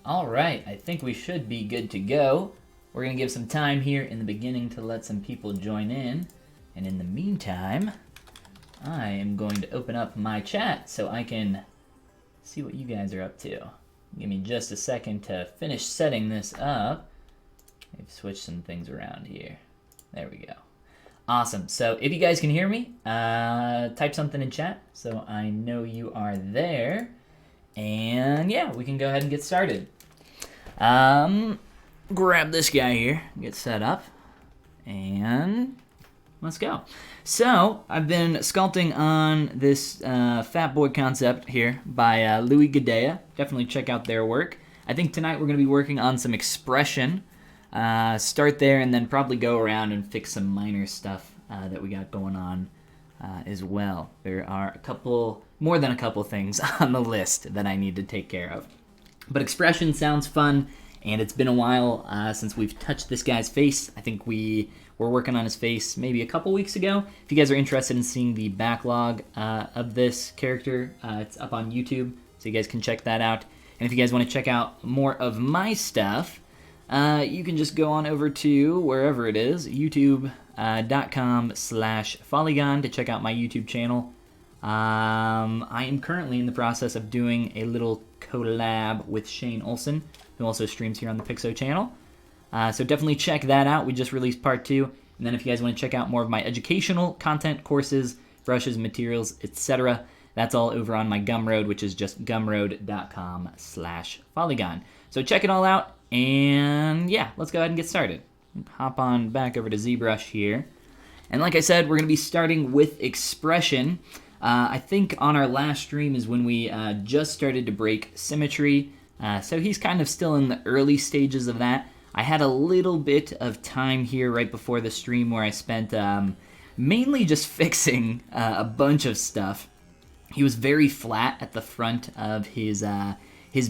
All right, I think we should be good to go. We're going to give some time here in the beginning to let some people join in. And in the meantime, I am going to open up my chat so I can see what you guys are up to. Give me just a second to finish setting this up. I've switched some things around here. There we go. Awesome. So if you guys can hear me, type something in chat so I know you are there. And yeah, we can go ahead and get started. Grab this guy here, get set up, and let's go. So I've been sculpting on this Fat Boy concept here by Louis Gadea. Definitely check out their work. I think tonight we're going to be working on some expression. Start there and then probably go around and fix some minor stuff that we got going on as well. There are more than a couple things on the list that I need to take care of. But expression sounds fun, and it's been a while since we've touched this guy's face. I think we were working on his face maybe a couple weeks ago. If you guys are interested in seeing the backlog of this character, it's up on YouTube, so you guys can check that out. And if you guys want to check out more of my stuff, you can just go on over to wherever it is, youtube.com/Polygon to check out my YouTube channel. I am currently in the process of doing a little collab with Shane Olson, who also streams here on the Pixo channel. So definitely check that out. We just released part 2. And then if you guys want to check out more of my educational content, courses, brushes, materials, etc., that's all over on my Gumroad, which is just gumroad.com/Polygon. So check it all out. And yeah, let's go ahead and get started. Hop on back over to ZBrush here. And like I said, we're going to be starting with expression. I think on our last stream is when we just started to break symmetry. So he's kind of still in the early stages of that. I had a little bit of time here right before the stream where I spent mainly just fixing a bunch of stuff. He was very flat at the front of his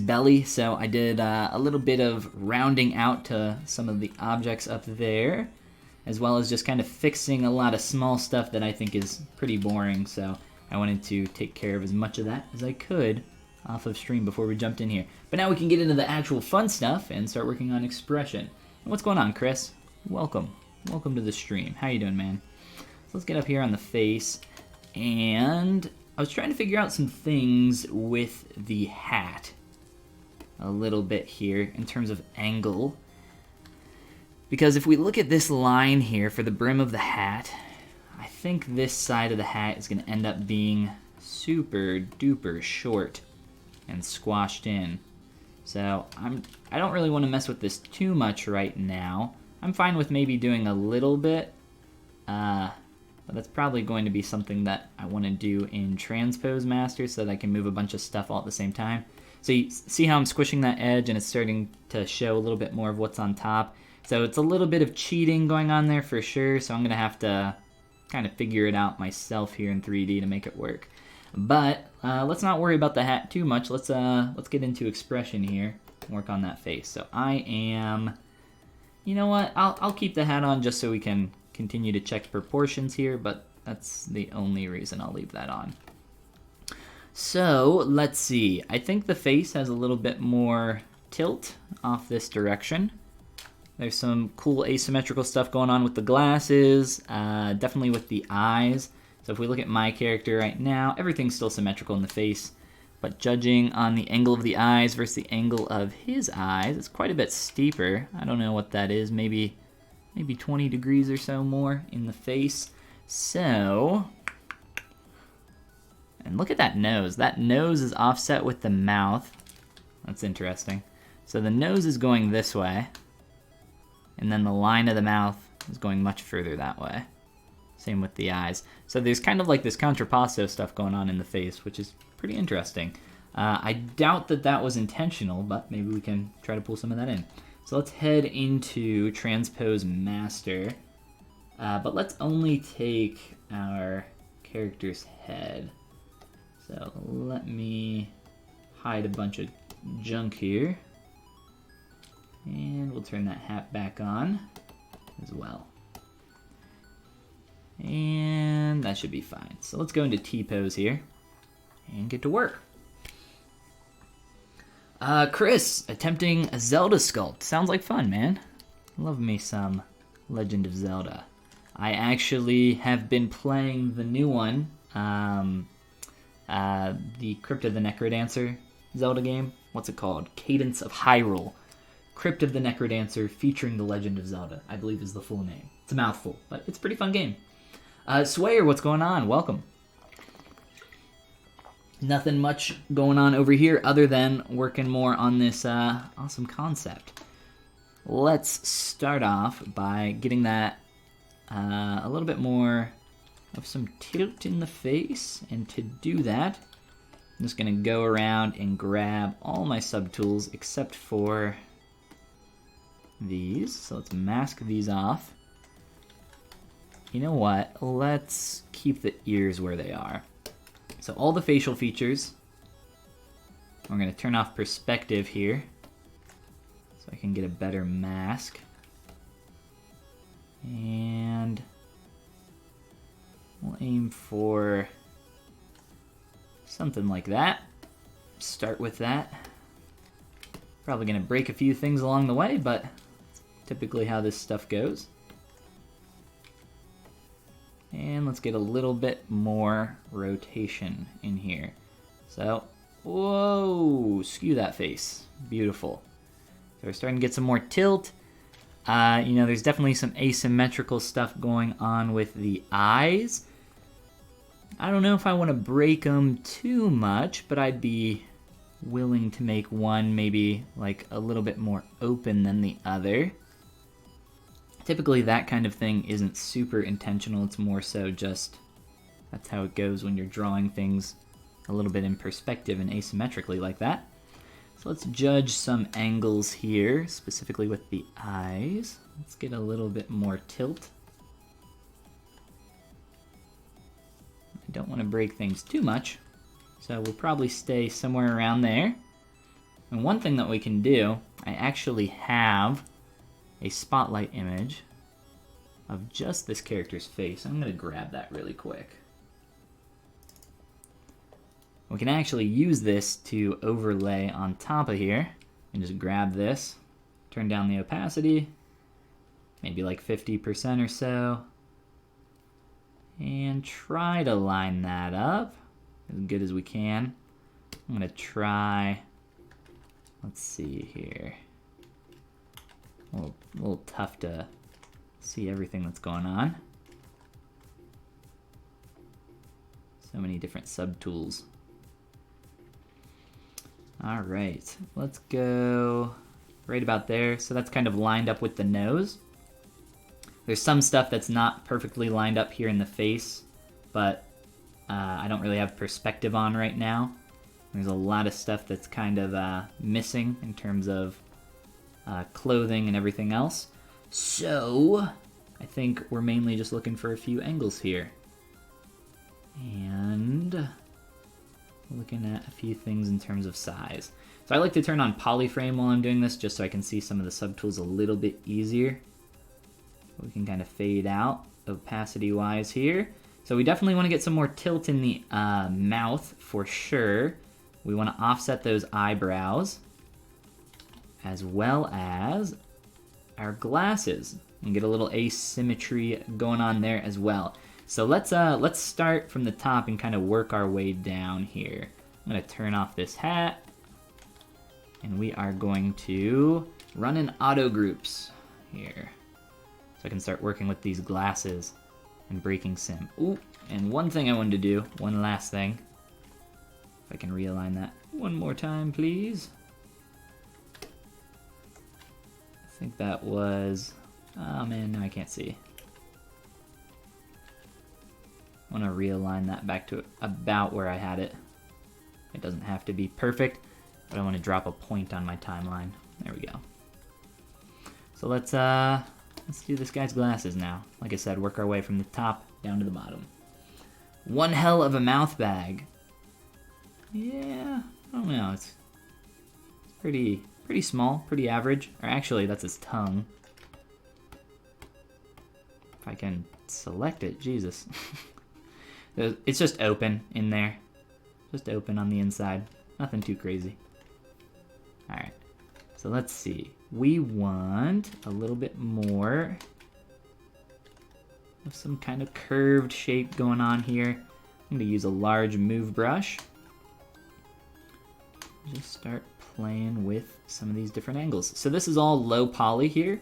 belly, so I did a little bit of rounding out to some of the objects up there, as well as just kind of fixing a lot of small stuff that I think is pretty boring, so I wanted to take care of as much of that as I could off of stream before we jumped in here. But now we can get into the actual fun stuff and start working on expression. And what's going on, Chris? Welcome. Welcome to the stream. How you doing, man? So let's get up here on the face, and I was trying to figure out some things with the hat a little bit here in terms of angle. Because if we look at this line here for the brim of the hat, I think this side of the hat is going to end up being super duper short and squashed in. So I don't really want to mess with this too much right now. I'm fine with maybe doing a little bit, but that's probably going to be something that I want to do in Transpose Master so that I can move a bunch of stuff all at the same time. So you see how I'm squishing that edge and it's starting to show a little bit more of what's on top. So it's a little bit of cheating going on there for sure, so I'm going to have to kind of figure it out myself here in 3D to make it work. But let's not worry about the hat too much. Let's get into expression here and work on that face. So I am, you know what, I'll keep the hat on just so we can continue to check proportions here, but that's the only reason I'll leave that on. So let's see, I think the face has a little bit more tilt off this direction. There's some cool asymmetrical stuff going on with the glasses, definitely with the eyes. So if we look at my character right now, everything's still symmetrical in the face, but judging on the angle of the eyes versus the angle of his eyes, it's quite a bit steeper. I don't know what that is, maybe 20 degrees or so more in the face. So, and look at that nose. That nose is offset with the mouth. That's interesting. So the nose is going this way, and then the line of the mouth is going much further that way. Same with the eyes. So there's kind of like this contrapposto stuff going on in the face, which is pretty interesting. I doubt that that was intentional, but maybe we can try to pull some of that in. So let's head into Transpose Master, but let's only take our character's head. So let me hide a bunch of junk here, and we'll turn that hat back on as well. And that should be fine. So let's go into T-pose here and get to work. Chris, attempting a Zelda sculpt. Sounds like fun, man. Love me some Legend of Zelda. I actually have been playing the new one, the Crypt of the Necrodancer Zelda game. What's it called? Cadence of Hyrule. Crypt of the Necrodancer featuring the Legend of Zelda, I believe is the full name. It's a mouthful, but it's a pretty fun game. Swayer, what's going on? Welcome. Nothing much going on over here other than working more on this awesome concept. Let's start off by getting that a little bit more of some tilt in the face. And to do that, I'm just going to go around and grab all my subtools except for these. So let's mask these off. You know what? Let's keep the ears where they are. So all the facial features. We're going to turn off perspective here so I can get a better mask. And we'll aim for something like that. Start with that. Probably going to break a few things along the way, but that's typically how this stuff goes. And let's get a little bit more rotation in here. So, whoa, skew that face. Beautiful. So we're starting to get some more tilt. You know, there's definitely some asymmetrical stuff going on with the eyes. I don't know if I want to break them too much, but I'd be willing to make one maybe like a little bit more open than the other. Typically that kind of thing isn't super intentional, it's more so just that's how it goes when you're drawing things a little bit in perspective and asymmetrically like that. So let's judge some angles here, specifically with the eyes. Let's get a little bit more tilt. I don't want to break things too much, so we'll probably stay somewhere around there. And one thing that we can do, I actually have a spotlight image of just this character's face. I'm going to grab that really quick. We can actually use this to overlay on top of here and just grab this, turn down the opacity, maybe like 50% or so, and try to line that up as good as we can. I'm going to try, let's see here. A little tough to see everything that's going on. So many different subtools. All right, let's go right about there. So that's kind of lined up with the nose. There's some stuff that's not perfectly lined up here in the face, but I don't really have perspective on right now. There's a lot of stuff that's kind of missing in terms of clothing and everything else. So I think we're mainly just looking for a few angles here. And looking at a few things in terms of size. So I like to turn on polyframe while I'm doing this just so I can see some of the subtools a little bit easier. We can kind of fade out opacity wise here. So we definitely want to get some more tilt in the mouth for sure. We want to offset those eyebrows as well as our glasses and get a little asymmetry going on there as well. So let's start from the top and kind of work our way down here. I'm going to turn off this hat and we are going to run in auto groups here. So I can start working with these glasses and breaking sim. Ooh, and one thing I wanted to do, one last thing. If I can realign that one more time, please. I think that was, oh man, now I can't see. I want to realign that back to about where I had it. It doesn't have to be perfect, but I want to drop a point on my timeline. There we go. So let's do this guy's glasses now. Like I said, work our way from the top down to the bottom. One hell of a mouth bag. Yeah, I don't know. It's pretty small, pretty average. Or actually, that's his tongue. If I can select it, Jesus. It's just open in there. Just open on the inside. Nothing too crazy. Alright, so let's see. We want a little bit more of some kind of curved shape going on here. I'm going to use a large move brush. Just start playing with some of these different angles. So this is all low poly here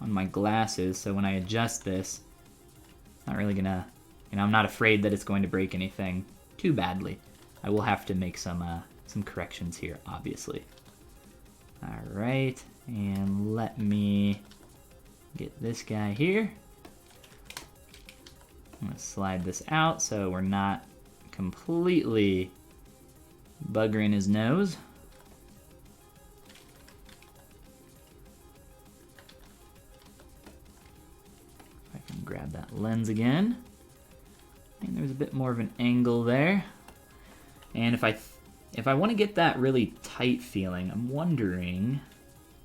on my glasses, so when I adjust this, it's not really gonna, I'm not afraid that it's going to break anything too badly. I will have to make some corrections here, obviously. Alright, and let me get this guy here. I'm gonna slide this out so we're not completely buggering his nose. If I can grab that lens again. And there's a bit more of an angle there. And if I want to get that really tight feeling, I'm wondering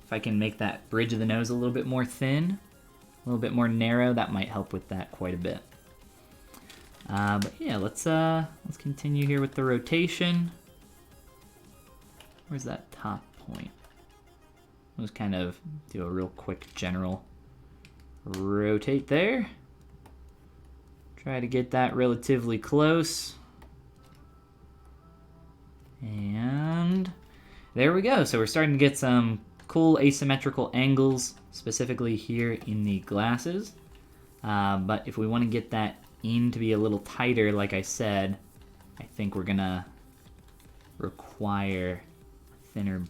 if I can make that bridge of the nose a little bit more thin, a little bit more narrow. That might help with that quite a bit. But yeah, let's continue here with the rotation. Where's that top point? Let's kind of do a real quick general rotate there. Try to get that relatively close. And there we go. So we're starting to get some cool asymmetrical angles, specifically here in the glasses. But if we want to get that in to be a little tighter, like I said, I think we're gonna require a thinner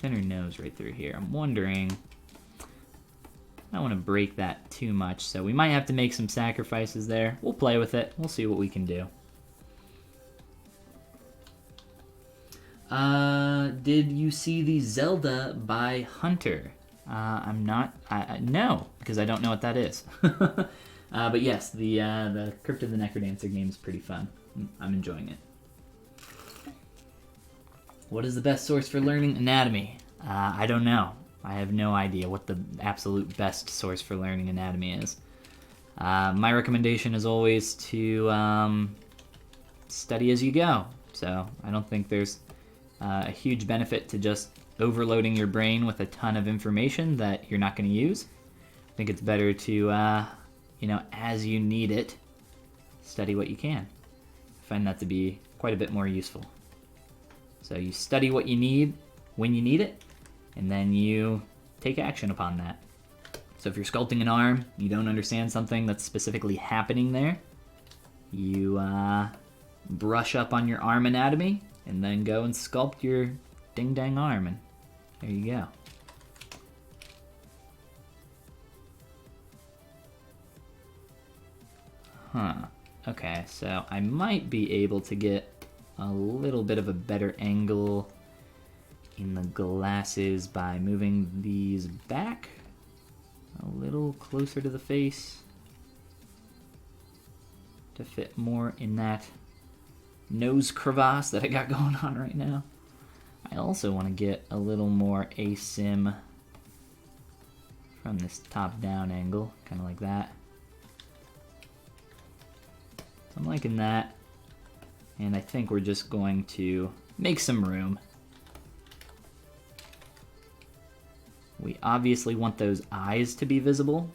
nose right through here. I'm wondering, I don't want to break that too much, so we might have to make some sacrifices there. We'll play with it. We'll see what we can do. Did you see the Zelda by Hunter? I'm not. No, because I don't know what that is. But yes, the Crypt of the Necrodancer game is pretty fun. I'm enjoying it. What is the best source for learning anatomy? I don't know. I have no idea what the absolute best source for learning anatomy is. My recommendation is always to study as you go. So I don't think there's a huge benefit to just overloading your brain with a ton of information that you're not going to use. I think it's better to, as you need it, study what you can. I find that to be quite a bit more useful. So you study what you need when you need it, and then you take action upon that. So if you're sculpting an arm, you don't understand something that's specifically happening there, you brush up on your arm anatomy, and then go and sculpt your ding-dang arm, and there you go. Okay, so I might be able to get a little bit of a better angle in the glasses by moving these back a little closer to the face to fit more in that nose crevasse that I got going on right now. I also want to get a little more asym from this top-down angle, kind of like that. So I'm liking that, and I think we're just going to make some room. We obviously want those eyes to be visible,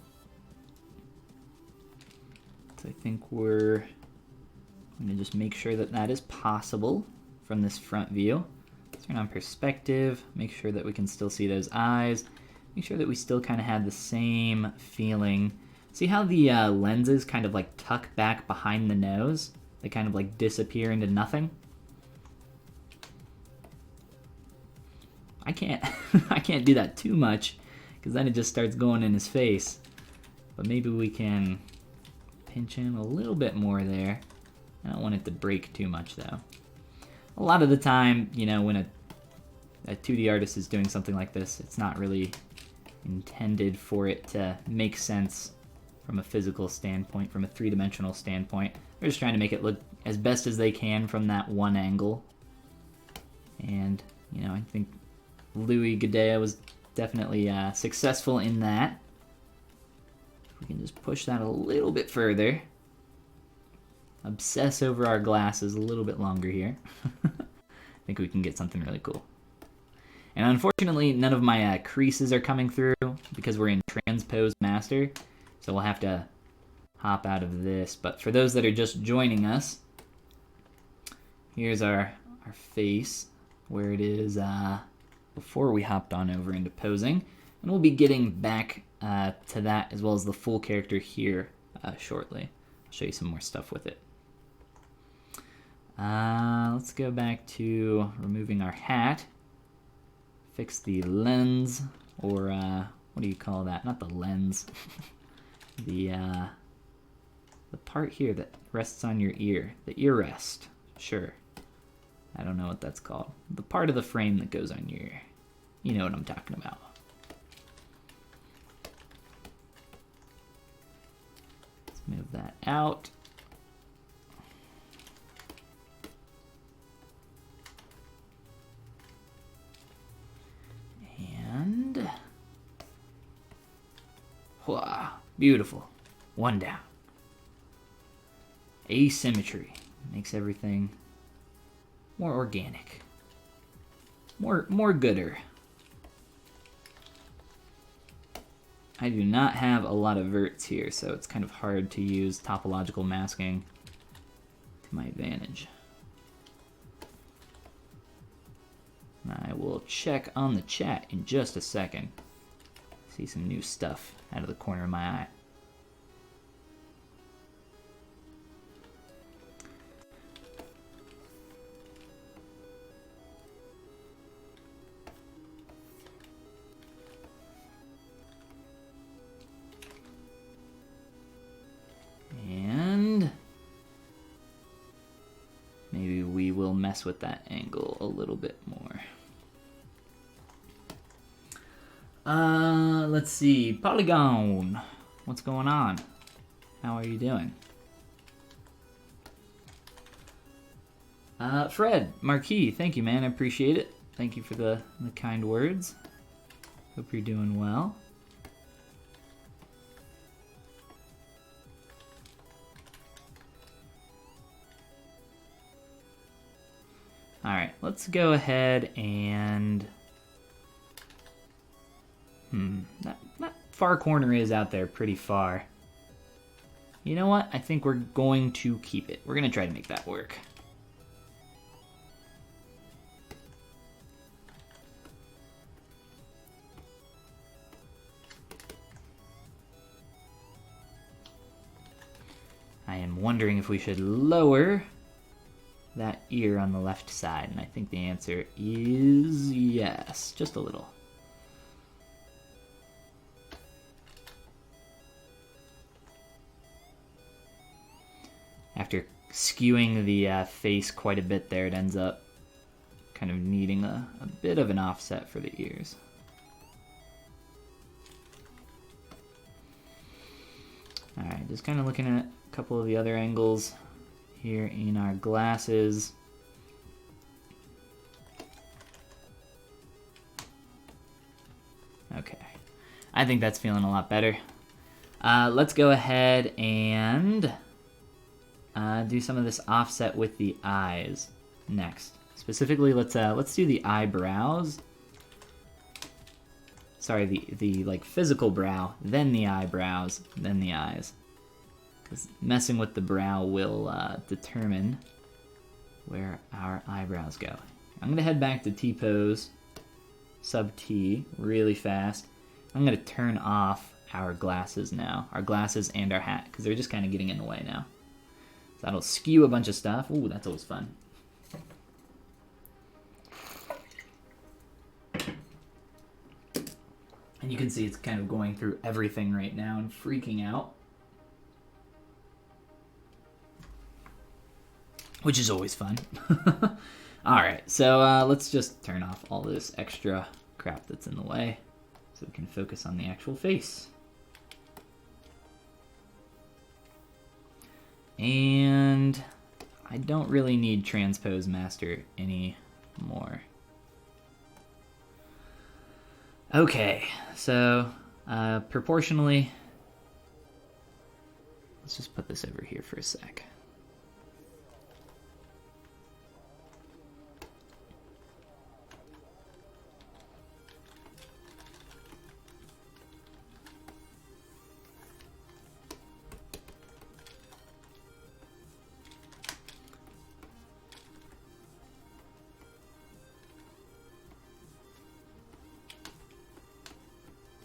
so I think we're going to just make sure that that is possible from this front view. Turn on perspective, make sure that we can still see those eyes, make sure that we still kind of have the same feeling. See how the lenses kind of like tuck back behind the nose? They kind of like disappear into nothing? I can't do that too much, because then it just starts going in his face. But maybe we can pinch in a little bit more there. I don't want it to break too much though. A lot of the time, when a 2D artist is doing something like this, it's not really intended for it to make sense from a physical standpoint, from a three-dimensional standpoint. They're just trying to make it look as best as they can from that one angle. And, I think Louis Gadea was definitely successful in that. We can just push that a little bit further. Obsess over our glasses a little bit longer here. I think we can get something really cool. And unfortunately, none of my creases are coming through because we're in transpose master. So we'll have to hop out of this. But for those that are just joining us, here's our face where it is before we hopped on over into posing. And we'll be getting back to that as well as the full character here shortly. I'll show you some more stuff with it. Let's go back to removing our hat. Fix the lens, or what do you call that? Not the lens. the part here that rests on your ear. The ear rest. Sure. I don't know what that's called. The part of the frame that goes on your ear. You know what I'm talking about. Let's move that out. And wow, beautiful. One down. Asymmetry makes everything more organic. More gooder. I do not have a lot of verts here, so it's kind of hard to use topological masking to my advantage. I will check on the chat in just a second. See some new stuff out of the corner of my eye. And maybe we will mess with that angle a little bit more. Let's see. Polygon. What's going on? How are you doing? Fred, Marquis, thank you, man. I appreciate it. Thank you for the kind words. Hope you're doing well. Alright, let's go ahead and... that far corner is out there pretty far. You know what? I think we're going to keep it. We're going to try to make that work. I am wondering if we should lower that ear on the left side, and I think the answer is yes, just a little. After skewing the face quite a bit there, it ends up kind of needing a bit of an offset for the ears. Alright, just kind of looking at a couple of the other angles here in our glasses. Okay, I think that's feeling a lot better. Let's go ahead and do some of this offset with the eyes next. Specifically, let's do the eyebrows. Sorry, the like physical brow, then the eyebrows, then the eyes. Because messing with the brow will determine where our eyebrows go. I'm gonna head back to T-pose, sub T, really fast. I'm gonna turn off our glasses now, our glasses and our hat, because they're just kind of getting in the way now. So that'll skew a bunch of stuff. Ooh, that's always fun. And you can see it's kind of going through everything right now and freaking out. Which is always fun. Alright, so let's just turn off all this extra crap that's in the way so we can focus on the actual face. And I don't really need Transpose Master anymore. Okay, so proportionally, let's just put this over here for a sec.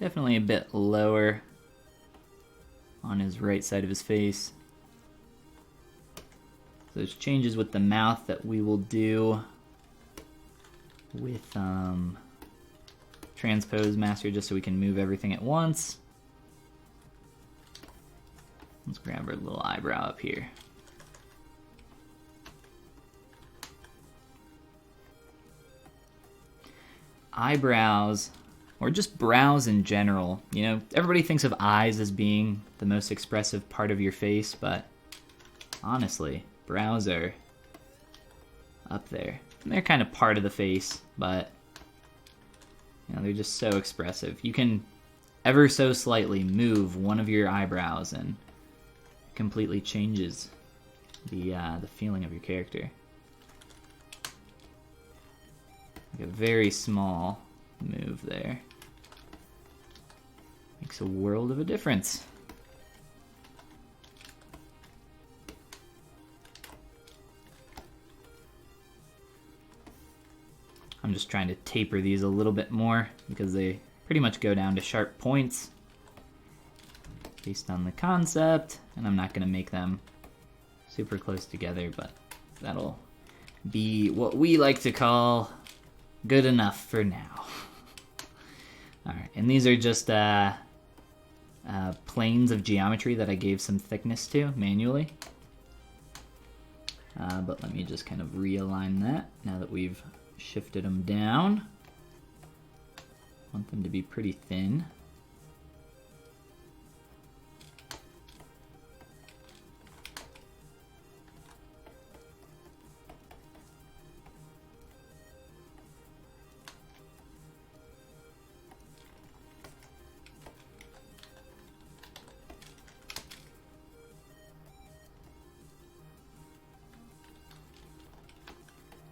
definitely a bit lower on his right side of his face. So there's changes with the mouth that we will do with Transpose Master just so we can move everything at once. Let's grab our little eyebrow up here. Eyebrows, or just brows in general, you know, everybody thinks of eyes as being the most expressive part of your face, but honestly, brows are up there. And they're kind of part of the face, but you know, they're just so expressive. You can ever so slightly move one of your eyebrows and it completely changes the feeling of your character. Like a very small move there makes a world of a difference. I'm just trying to taper these a little bit more because they pretty much go down to sharp points based on the concept, and I'm not going to make them super close together, but that'll be what we like to call good enough for now. Alright, and these are just planes of geometry that I gave some thickness to manually. But let me just kind of realign that now that we've shifted them down. Want them to be pretty thin.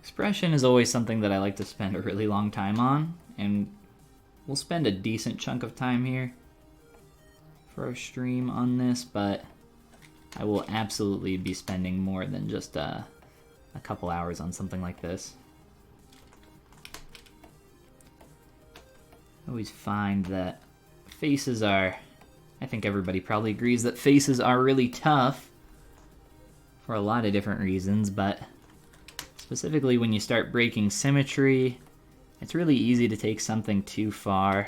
Expression is always something that I like to spend a really long time on, and we'll spend a decent chunk of time here for our stream on this, but I will absolutely be spending more than just a couple hours on something like this. I always find that faces are, I think everybody probably agrees that faces are really tough for a lot of different reasons, but specifically when you start breaking symmetry, it's really easy to take something too far.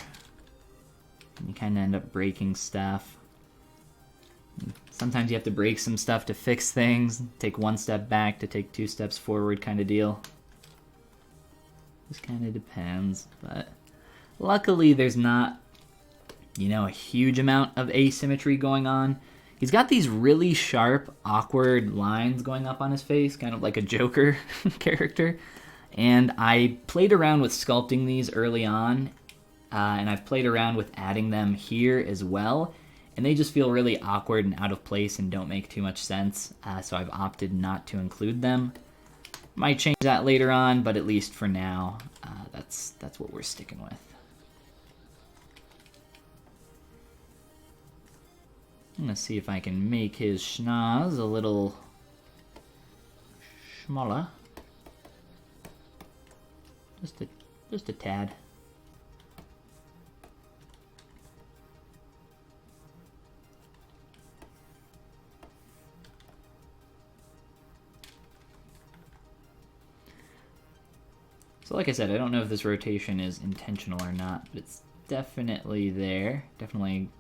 And you kind of end up breaking stuff. Sometimes you have to break some stuff to fix things, take one step back to take 2 steps forward kind of deal. Just kind of depends, but luckily there's not, you know, a huge amount of asymmetry going on. He's got these really sharp, awkward lines going up on his face, kind of like a Joker character. And I played around with sculpting these early on, and I've played around with adding them here as well. And they just feel really awkward and out of place and don't make too much sense, so I've opted not to include them. Might change that later on, but at least for now, that's what we're sticking with. I'm gonna see if I can make his schnoz a little smaller. Just a tad. So like I said, I don't know if this rotation is intentional or not, but it's definitely there. Definitely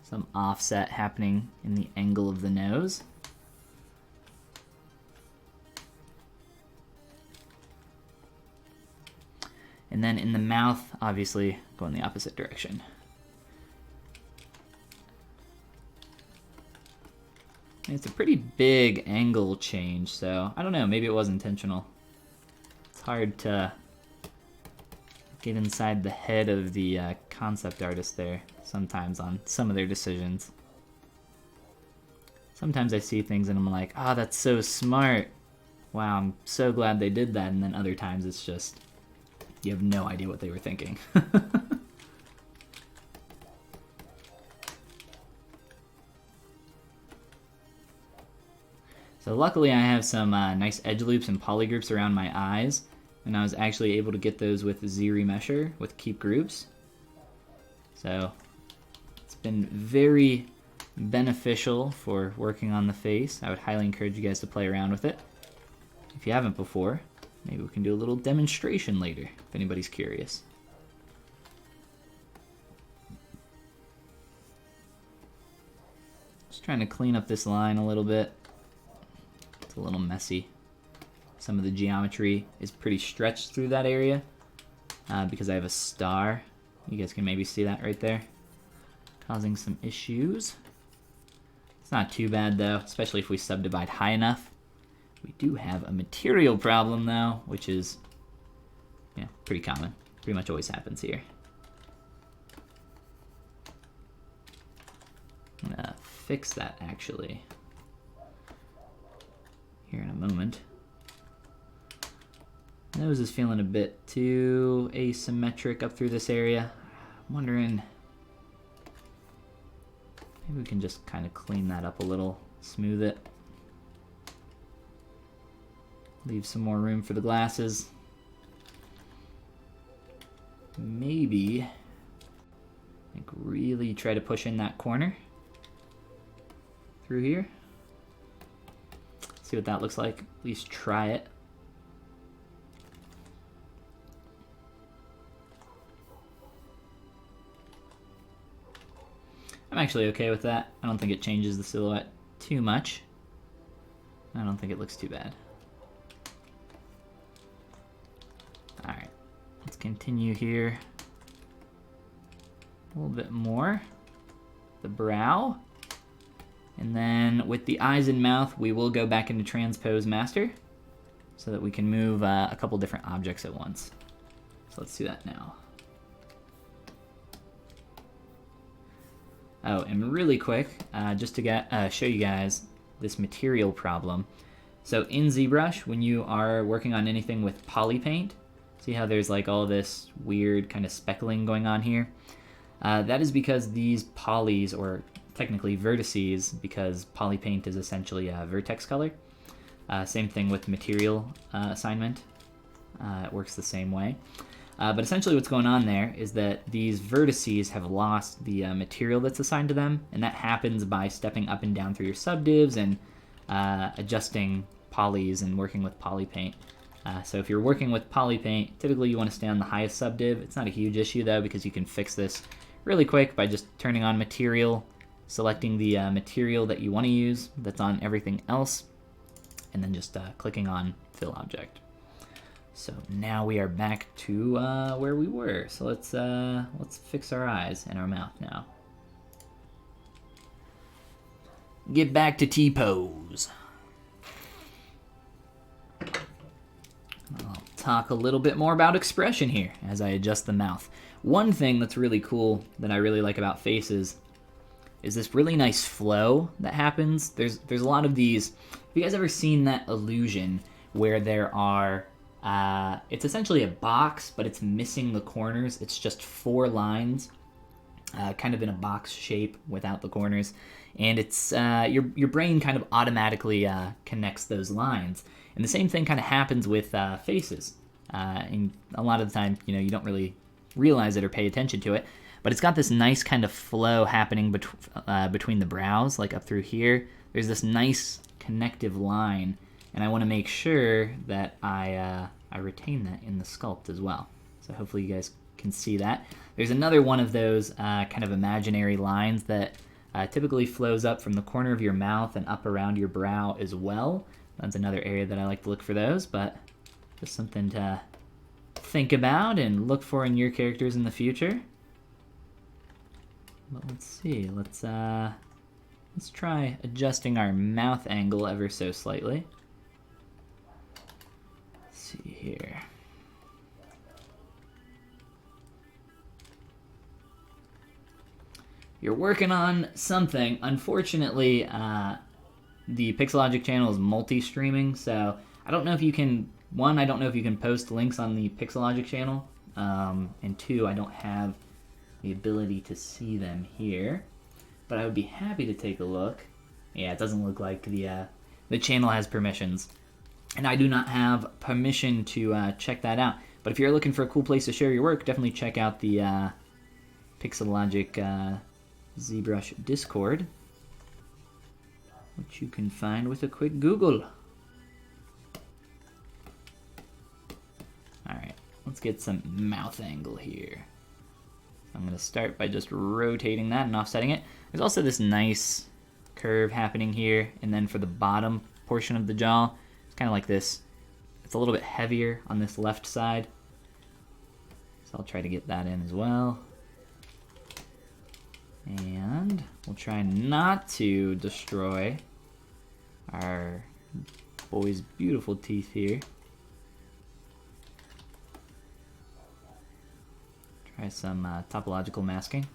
some offset happening in the angle of the nose. And then in the mouth, obviously, go in the opposite direction. And it's a pretty big angle change, so I don't know, maybe it was intentional. It's hard to get inside the head of the concept artist there sometimes on some of their decisions. Sometimes I see things and I'm like, oh, that's so smart. Wow, I'm so glad they did that. And then other times it's just, you have no idea what they were thinking. So luckily I have some nice edge loops and polygroups around my eyes, and I was actually able to get those with Z Remesher with Keep Groups. So it's been very beneficial for working on the face. I would highly encourage you guys to play around with it. If you haven't before, maybe we can do a little demonstration later, if anybody's curious. Just trying to clean up this line a little bit. It's a little messy. Some of the geometry is pretty stretched through that area because I have a star. You guys can maybe see that right there, causing some issues. It's not too bad though, especially if we subdivide high enough. We do have a material problem though, which is pretty common. Pretty much always happens here. I'm gonna fix that actually here in a moment. Nose is feeling a bit too asymmetric up through this area. I'm wondering, maybe we can just kind of clean that up a little, smooth it. Leave some more room for the glasses. Maybe, like, really try to push in that corner through here. See what that looks like. At least try it. I'm actually okay with that. I don't think it changes the silhouette too much. I don't think it looks too bad. Alright, let's continue here. A little bit more. The brow. And then with the eyes and mouth, we will go back into Transpose Master so that we can move a couple different objects at once. So let's do that now. Oh, and really quick, just to show you guys this material problem. So in ZBrush, when you are working on anything with poly paint, see how there's like all this weird kind of speckling going on here? That is because these polys, or technically vertices, because poly paint is essentially a vertex color. Same thing with material assignment. It works the same way. But essentially what's going on there is that these vertices have lost the material that's assigned to them, and that happens by stepping up and down through your subdivs and adjusting polys and working with poly paint. So if you're working with poly paint, typically you want to stay on the highest subdiv. It's not a huge issue though, because you can fix this really quick by just turning on material, selecting the material that you want to use that's on everything else, and then just clicking on fill object. So now we are back to where we were. So let's fix our eyes and our mouth now. Get back to T-pose. I'll talk a little bit more about expression here as I adjust the mouth. One thing that's really cool that I really like about faces is this really nice flow that happens. There's a lot of these. Have you guys ever seen that illusion where there are it's essentially a box, but it's missing the corners. It's just 4 lines, kind of in a box shape without the corners. And it's your brain kind of automatically connects those lines. And the same thing kind of happens with faces. And a lot of the time, you don't really realize it or pay attention to it. But it's got this nice kind of flow happening between the brows, like up through here. There's this nice connective line. And I want to make sure that I retain that in the sculpt as well. So hopefully you guys can see that. There's another one of those kind of imaginary lines that typically flows up from the corner of your mouth and up around your brow as well. That's another area that I like to look for those, but just something to think about and look for in your characters in the future. But let's see, let's try adjusting our mouth angle ever so slightly. See here. You're working on something. Unfortunately, the Pixologic channel is multi-streaming, so I don't know if you can, one, I don't know if you can post links on the Pixologic channel, and 2, I don't have the ability to see them here, but I would be happy to take a look. Yeah, it doesn't look like the channel has permissions. And I do not have permission to check that out. But if you're looking for a cool place to share your work, definitely check out the Pixologic ZBrush Discord, which you can find with a quick Google. Alright, let's get some mouth angle here. I'm going to start by just rotating that and offsetting it. There's also this nice curve happening here, and then for the bottom portion of the jaw, it's kind of like this. It's a little bit heavier on this left side, so I'll try to get that in as well. And we'll try not to destroy our Bois' beautiful teeth here. Try some topological masking.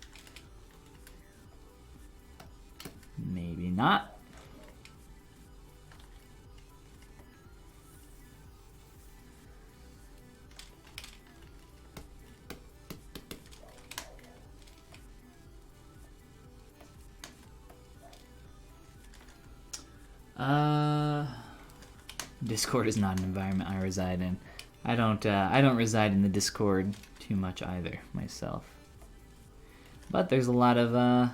Maybe not. Discord is not an environment I reside in. I don't reside in the Discord too much either myself. But there's a lot of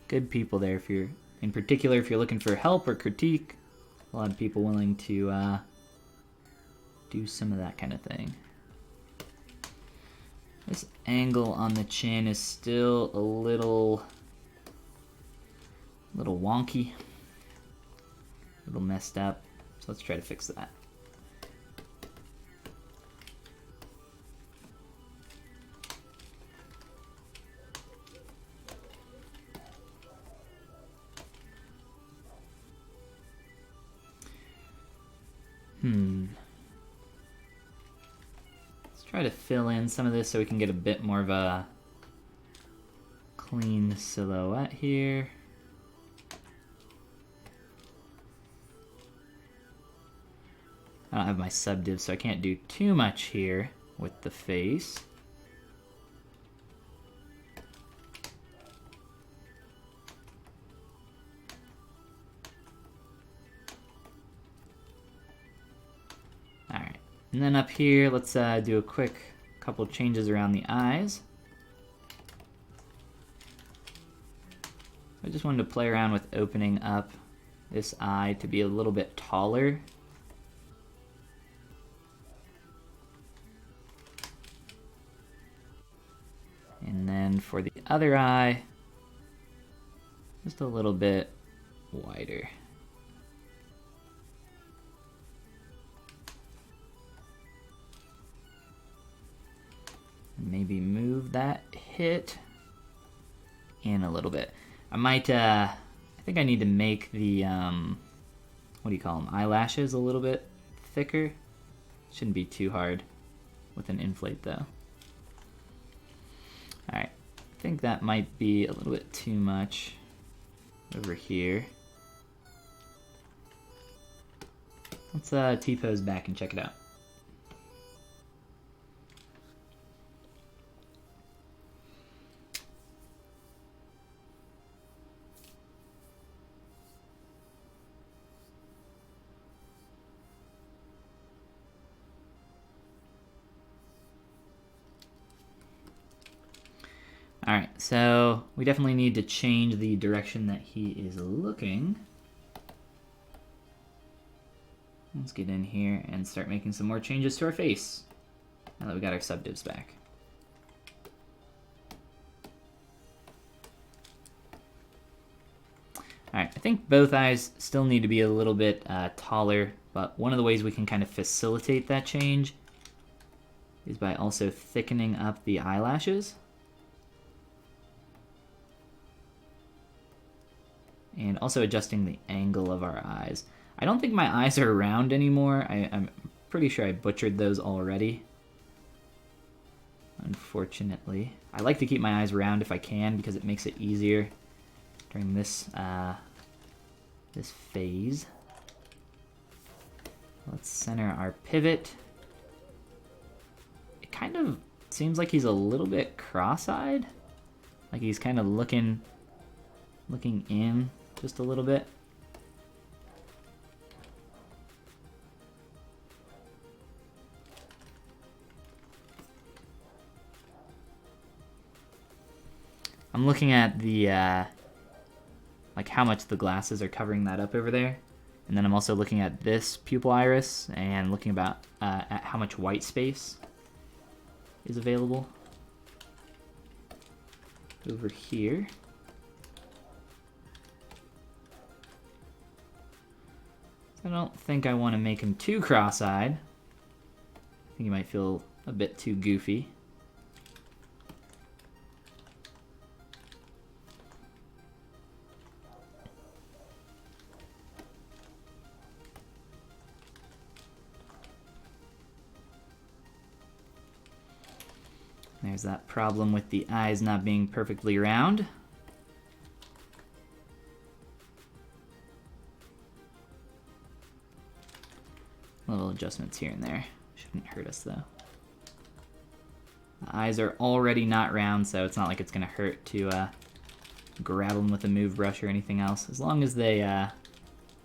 good people there if you're, in particular, if you're looking for help or critique. A lot of people willing to do some of that kind of thing. This angle on the chin is still a little wonky, a little messed up. So let's try to fix that. Let's try to fill in some of this so we can get a bit more of a clean silhouette here. I don't have my subdiv, so I can't do too much here with the face. Alright, and then up here, let's do a quick couple changes around the eyes. I just wanted to play around with opening up this eye to be a little bit taller. And then for the other eye, just a little bit wider. Maybe move that hit in a little bit. I might, I think I need to make the, what do you call them, eyelashes a little bit thicker. Shouldn't be too hard with an inflate though. Alright, I think that might be a little bit too much over here. Let's T-pose back and check it out. Alright, so we definitely need to change the direction that he is looking. Let's get in here and start making some more changes to our face, now that we got our subdivs back. Alright, I think both eyes still need to be a little bit taller, but one of the ways we can kind of facilitate that change is by also thickening up the eyelashes. And also adjusting the angle of our eyes. I don't think my eyes are round anymore. I'm pretty sure I butchered those already, unfortunately. I like to keep my eyes round if I can because it makes it easier during this this phase. Let's center our pivot. It kind of seems like he's a little bit cross-eyed, like he's kind of looking in just a little bit. I'm looking at the, like how much the glasses are covering that up over there. And then I'm also looking at this pupil iris and looking at how much white space is available over here. I don't think I want to make him too cross-eyed. I think he might feel a bit too goofy. There's that problem with the eyes not being perfectly round. Little adjustments here and there. Shouldn't hurt us though. The eyes are already not round, so it's not like it's going to hurt to grab them with a move brush or anything else, as long as they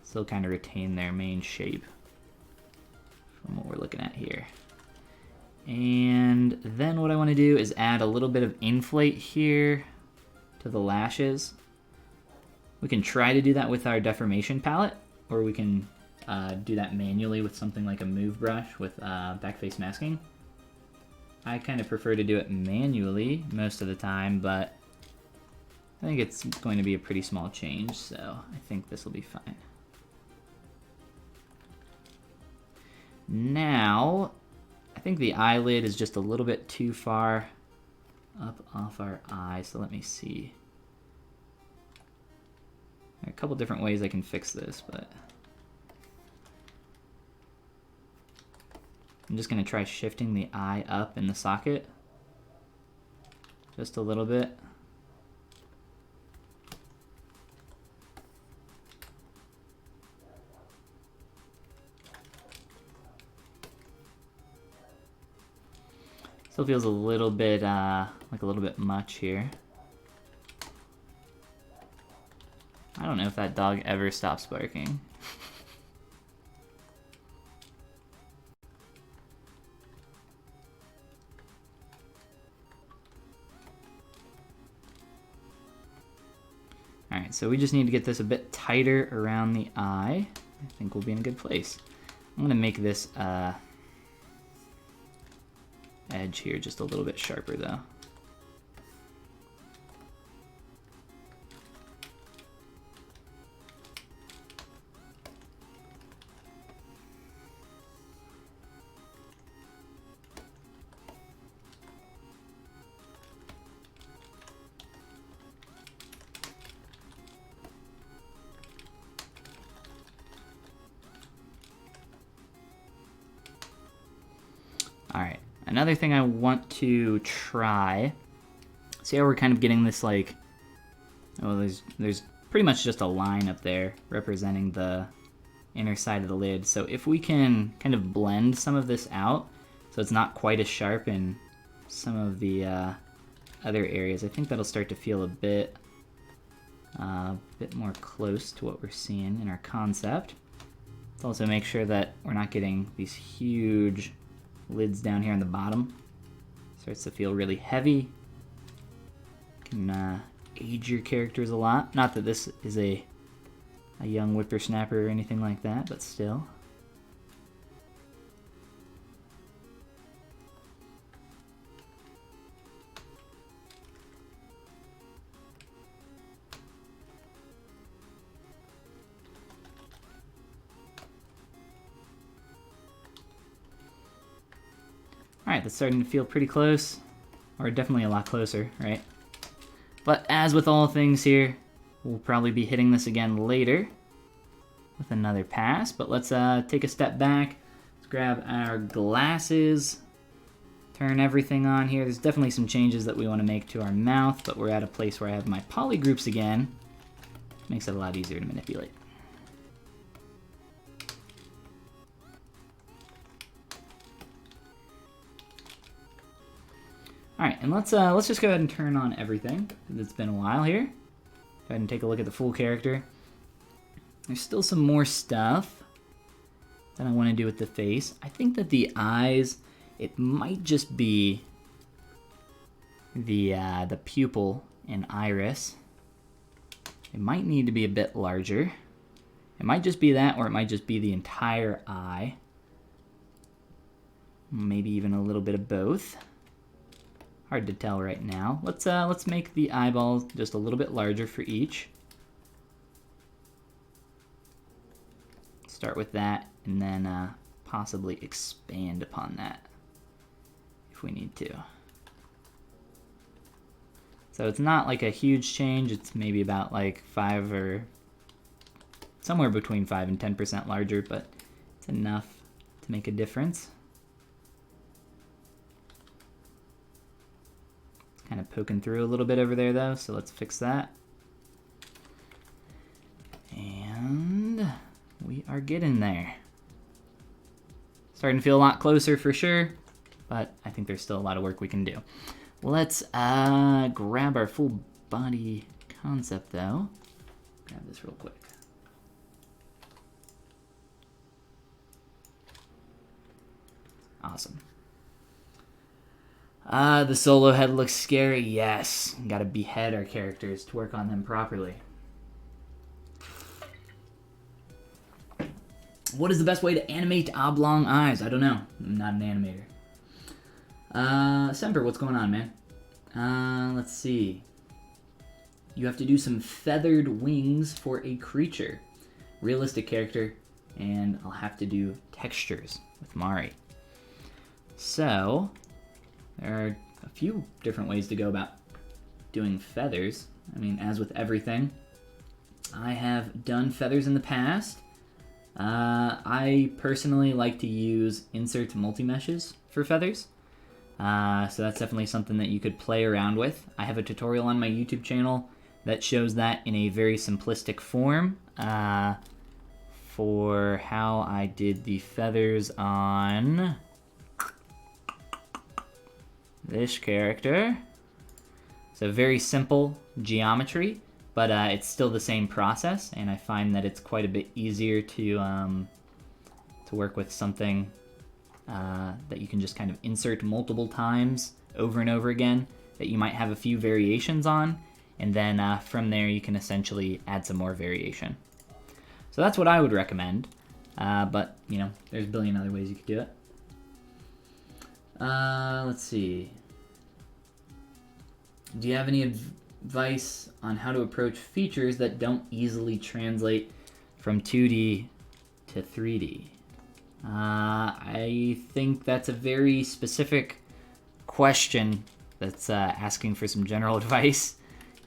still kind of retain their main shape from what we're looking at here. And then what I want to do is add a little bit of inflate here to the lashes. We can try to do that with our deformation palette, or we can do that manually with something like a move brush with backface masking. I kind of prefer to do it manually most of the time, but I think it's going to be a pretty small change, so I think this will be fine. Now, I think the eyelid is just a little bit too far up off our eye, so let me see. There are a couple different ways I can fix this, but I'm just going to try shifting the eye up in the socket just a little bit. Still feels a little bit like a little bit much here. I don't know if that dog ever stops barking. Alright, so we just need to get this a bit tighter around the eye. I think we'll be in a good place. I'm going to make this edge here just a little bit sharper though. Alright, another thing I want to try, see how we're kind of getting this like, oh, there's pretty much just a line up there representing the inner side of the lid. So if we can kind of blend some of this out so it's not quite as sharp in some of the other areas, I think that'll start to feel a bit more close to what we're seeing in our concept. Let's also make sure that we're not getting these huge lids down here on the bottom. Starts to feel really heavy. Can age your characters a lot. Not that this is a young whippersnapper or anything like that, but still. Alright, that's starting to feel pretty close, or definitely a lot closer, right? But as with all things here, we'll probably be hitting this again later with another pass, but let's take a step back. Let's grab our glasses, turn everything on here. There's definitely some changes that we want to make to our mouth, but we're at a place where I have my poly groups again. Makes it a lot easier to manipulate. Alright, and let's just go ahead and turn on everything. It's been a while here. Go ahead and take a look at the full character. There's still some more stuff that I want to do with the face. I think that the eyes, it might just be the pupil and iris. It might need to be a bit larger. It might just be that, or it might just be the entire eye. Maybe even a little bit of both. Hard to tell right now. Let's make the eyeballs just a little bit larger for each. Start with that, and then possibly expand upon that if we need to. So it's not like a huge change. It's maybe about like 5 or somewhere between 5 and 10% larger, but it's enough to make a difference. It's kind of poking through a little bit over there though, so let's fix that. And we are getting there. Starting to feel a lot closer for sure, but I think there's still a lot of work we can do. Let's grab our full body concept though. Grab this real quick. Awesome. The solo head looks scary. Yes, gotta behead our characters to work on them properly. What is the best way to animate oblong eyes? I don't know. I'm not an animator. Semper, what's going on, man? Let's see. You have to do some feathered wings for a creature. Realistic character, and I'll have to do textures with Mari. So, there are a few different ways to go about doing feathers. I mean, as with everything, I have done feathers in the past. I personally like to use insert multi-meshes for feathers. So that's definitely something that you could play around with. I have a tutorial on my YouTube channel that shows that in a very simplistic form for how I did the feathers on this character. So very simple geometry, but it's still the same process, and I find that it's quite a bit easier to work with something that you can just kind of insert multiple times over and over again, that you might have a few variations on, and then from there you can essentially add some more variation. So that's what I would recommend, but you know, there's a billion other ways you could do it. Let's see. Do you have any advice on how to approach features that don't easily translate from 2D to 3D? I think that's a very specific question that's asking for some general advice,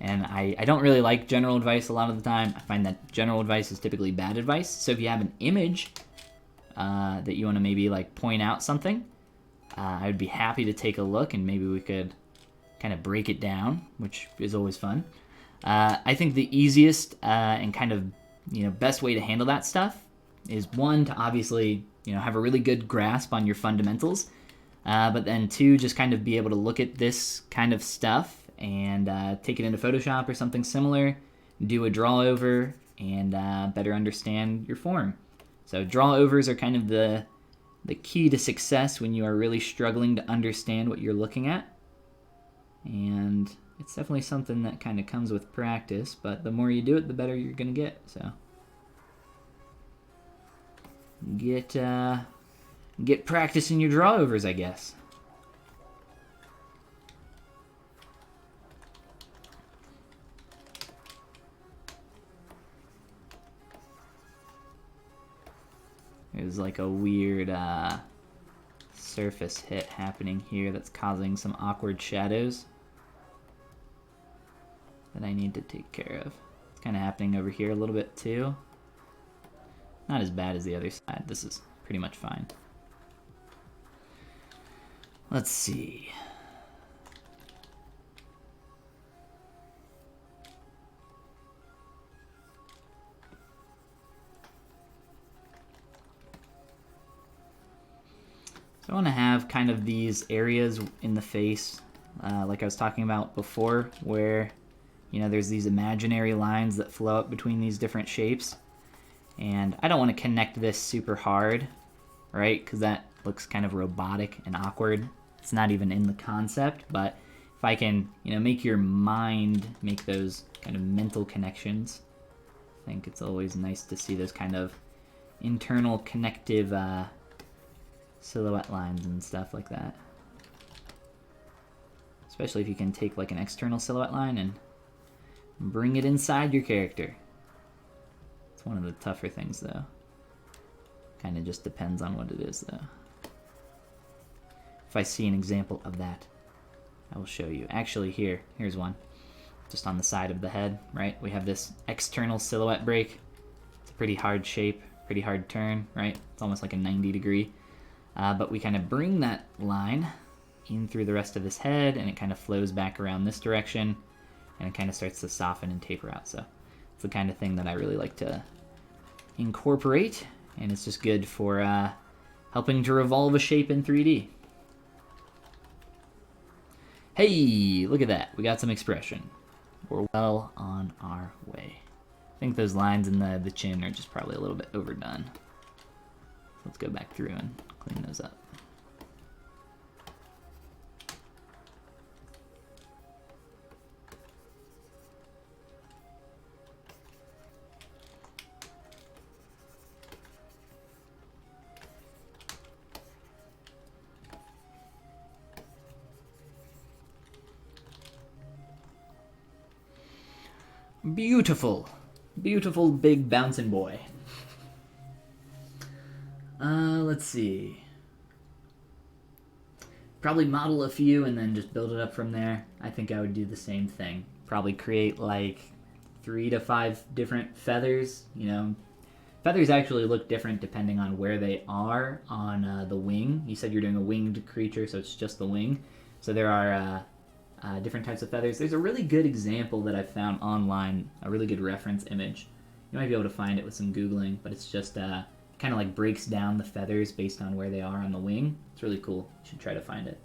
and I don't really like general advice a lot of the time. I find that general advice is typically bad advice. So if you have an image that you want to maybe like point out something, I would be happy to take a look, and maybe we could kind of break it down, which is always fun. I think the easiest and kind of best way to handle that stuff is, one, to obviously have a really good grasp on your fundamentals, but then two, just kind of be able to look at this kind of stuff and take it into Photoshop or something similar, do a draw over, and better understand your form. So draw overs are kind of the key to success when you are really struggling to understand what you're looking at. And it's definitely something that kind of comes with practice, but the more you do it, the better you're going to get. So get practice in your draw overs, I guess. There's like a weird surface hit happening here that's causing some awkward shadows that I need to take care of. It's kind of happening over here a little bit too. Not as bad as the other side. This is pretty much fine. Let's see. So I want to have kind of these areas in the face, like I was talking about before, where there's these imaginary lines that flow up between these different shapes. And I don't want to connect this super hard, right? Because that looks kind of robotic and awkward. It's not even in the concept, but if I can, you know, make your mind make those kind of mental connections, I think it's always nice to see those kind of internal connective silhouette lines and stuff like that. Especially if you can take like an external silhouette line and bring it inside your character. It's one of the tougher things though. Kind of just depends on what it is though. If I see an example of that, I will show you. Actually here's one. Just on the side of the head, right? We have this external silhouette break. It's a pretty hard shape, pretty hard turn, right? It's almost like a 90 degree. But we kind of bring that line in through the rest of this head, and it kind of flows back around this direction, and it kind of starts to soften and taper out. So it's the kind of thing that I really like to incorporate, and it's just good for helping to revolve a shape in 3D. Hey, look at that. We got some expression. We're well on our way. I think those lines in the chin are just probably a little bit overdone. So let's go back through and clean those up. Beautiful. Beautiful big bouncing boy. Let's see. Probably model a few and then just build it up from there. I think I would do the same thing. Probably create like 3 to 5 different feathers. You know, feathers actually look different depending on where they are on the wing. You said you're doing a winged creature, so it's just the wing. So there are different types of feathers. There's a really good example that I found online, a really good reference image. You might be able to find it with some Googling, but it's just kind of like breaks down the feathers based on where they are on the wing. It's really cool. You should try to find it.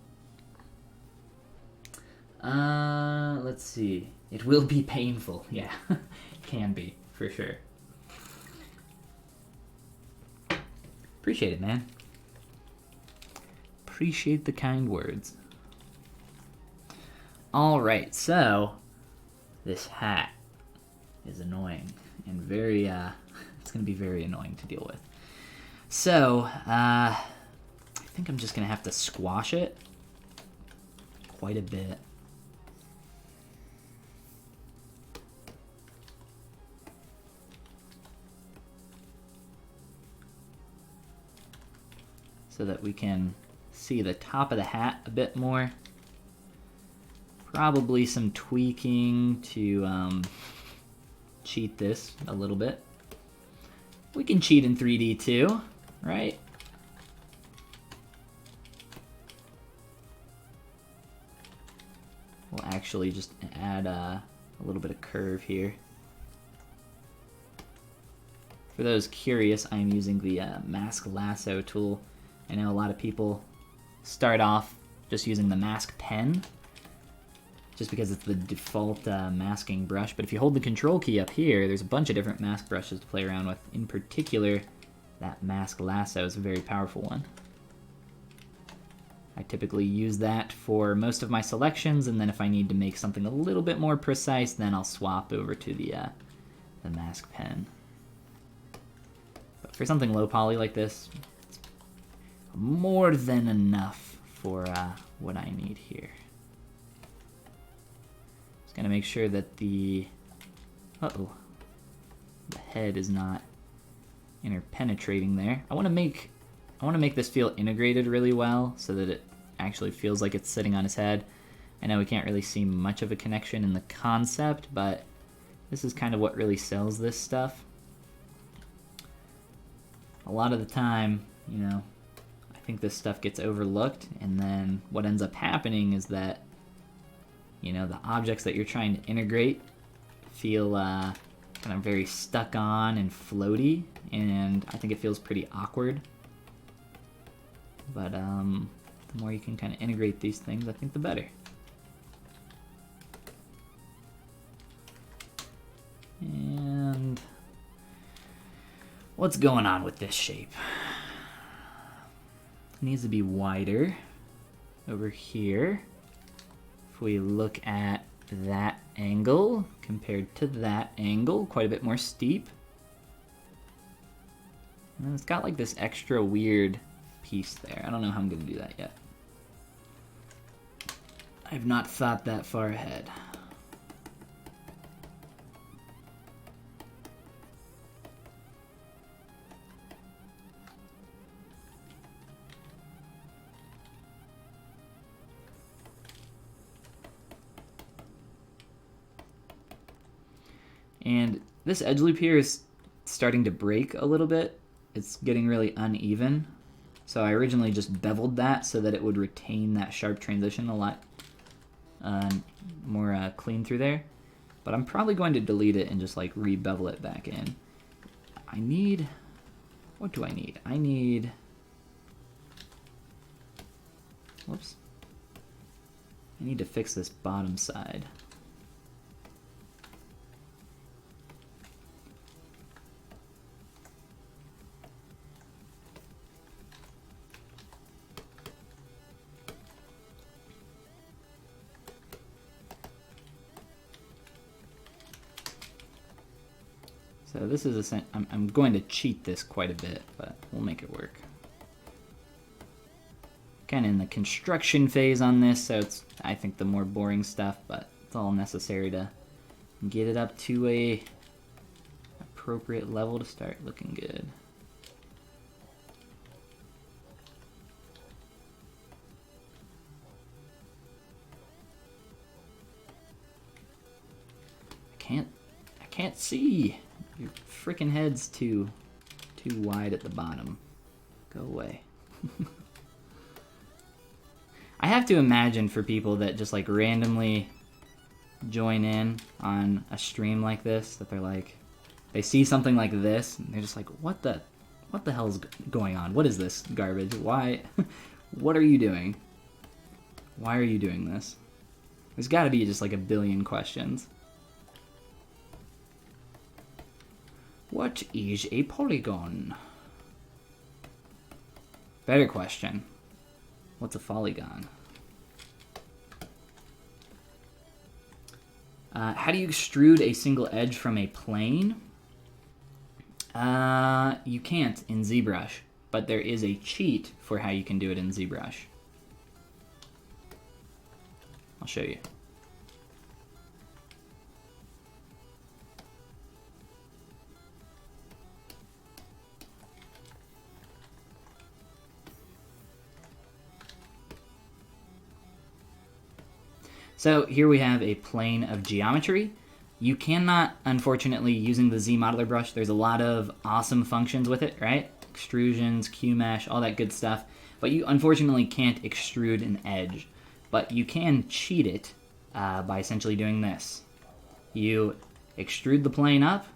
Let's see. It will be painful. Yeah, it can be, for sure. Appreciate it, man. Appreciate the kind words. Alright, so this hat is annoying and very, it's going to be very annoying to deal with. So, I think I'm just going to have to squash it quite a bit. So that we can see the top of the hat a bit more. Probably some tweaking to cheat this a little bit. We can cheat in 3D too, right? We'll actually just add a little bit of curve here. For those curious, I'm using the mask lasso tool. I know a lot of people start off just using the mask pen, just because it's the default masking brush. But if you hold the control key up here, there's a bunch of different mask brushes to play around with. In particular, that mask lasso is a very powerful one. I typically use that for most of my selections, and then if I need to make something a little bit more precise, then I'll swap over to the mask pen. But for something low poly like this, it's more than enough for what I need here. Just gonna make sure that the head is not interpenetrating there. I want to make this feel integrated really well so that it actually feels like it's sitting on his head. I know we can't really see much of a connection in the concept, but this is kind of what really sells this stuff. A lot of the time, you know, I think this stuff gets overlooked, and then what ends up happening is that, you know, the objects that you're trying to integrate feel kind of very stuck on and floaty, and I think it feels pretty awkward. But the more you can kind of integrate these things, I think the better. And what's going on with this shape? It needs to be wider over here If we look at that angle compared to that angle, quite a bit more steep. And it's got like this extra weird piece there. I don't know how I'm gonna do that yet. I've not thought that far ahead. And this edge loop here is starting to break a little bit. It's getting really uneven. So I originally just beveled that so that it would retain that sharp transition a lot more clean through there. But I'm probably going to delete it and just like re-bevel it back in. I need, what do I need? I need, whoops. I need to fix this bottom side. So this is I'm going to cheat this quite a bit, but we'll make it work. Kind of in the construction phase on this, so it's, I think, the more boring stuff, but it's all necessary to get it up to a appropriate level to start looking good. I can't see. Your freaking head's too wide at the bottom. Go away. I have to imagine for people that just like randomly join in on a stream like this, that they're like, they see something like this and they're just like, what the hell's going on? What is this garbage? Why? What are you doing? Why are you doing this? There's got to be just like a billion questions. What is a polygon? Better question. What's a polygon? How do you extrude a single edge from a plane? You can't in ZBrush, but there is a cheat for how you can do it in ZBrush. I'll show you. So here we have a plane of geometry. You cannot, unfortunately, using the Z modeler brush, there's a lot of awesome functions with it, right? Extrusions, Q-mesh, all that good stuff. But you unfortunately can't extrude an edge. But you can cheat it by essentially doing this. You extrude the plane up,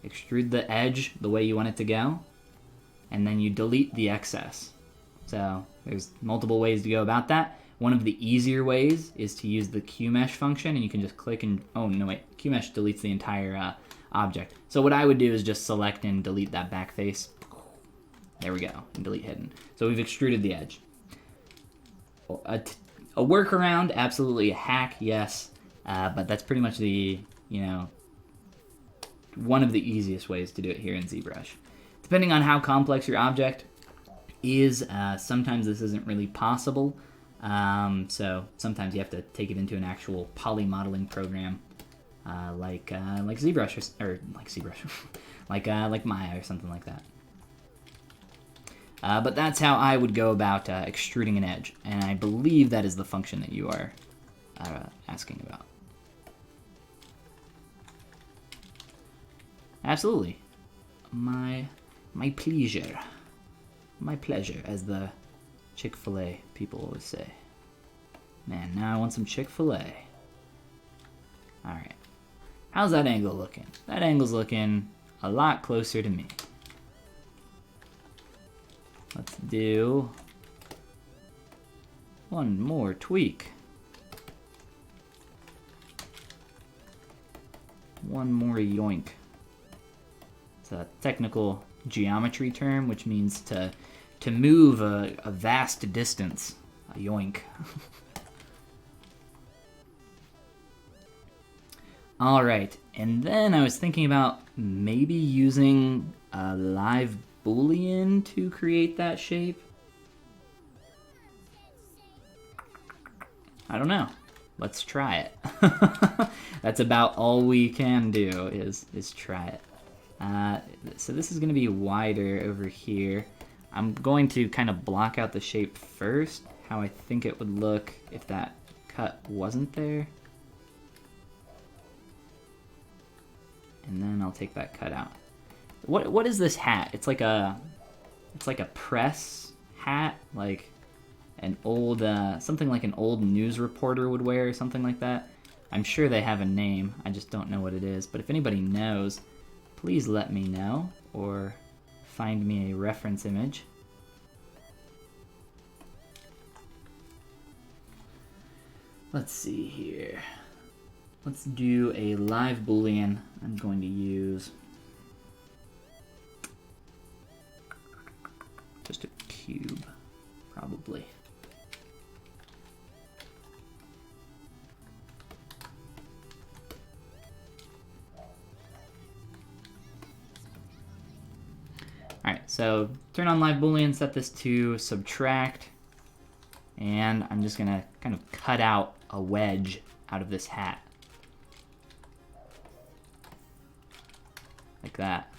extrude the edge the way you want it to go, and then you delete the excess. So there's multiple ways to go about that. One of the easier ways is to use the Q-mesh function, and you can just click and, oh no wait, Q-mesh deletes the entire object. So what I would do is just select and delete that back face. There we go, and delete hidden. So we've extruded the edge. A workaround, absolutely a hack, yes, but that's pretty much the, one of the easiest ways to do it here in ZBrush. Depending on how complex your object is, sometimes this isn't really possible. So sometimes you have to take it into an actual poly modeling program, like ZBrush or like ZBrush, like Maya or something like that. But that's how I would go about extruding an edge, and I believe that is the function that you are asking about. Absolutely, my pleasure, as the Chick-fil-A people always say. Man, now I want some Chick-fil-A. Alright. How's that angle looking? That angle's looking a lot closer to me. Let's do one more tweak. One more yoink. It's a technical geometry term, which means to move a vast distance. A yoink. All right, and then I was thinking about maybe using a live Boolean to create that shape. I don't know. Let's try it. That's about all we can do is try it. So this is going to be wider over here. I'm going to kind of block out the shape first, how I think it would look if that cut wasn't there. And then I'll take that cut out. What is this hat? It's like a press hat, like an old something like an old news reporter would wear or something like that. I'm sure they have a name. I just don't know what it is. But if anybody knows, please let me know or find me a reference image. Let's see here. Let's do a live Boolean. I'm going to use just a cube, probably. Alright, so turn on live Boolean, set this to subtract, and I'm just gonna kind of cut out a wedge out of this hat. Like that.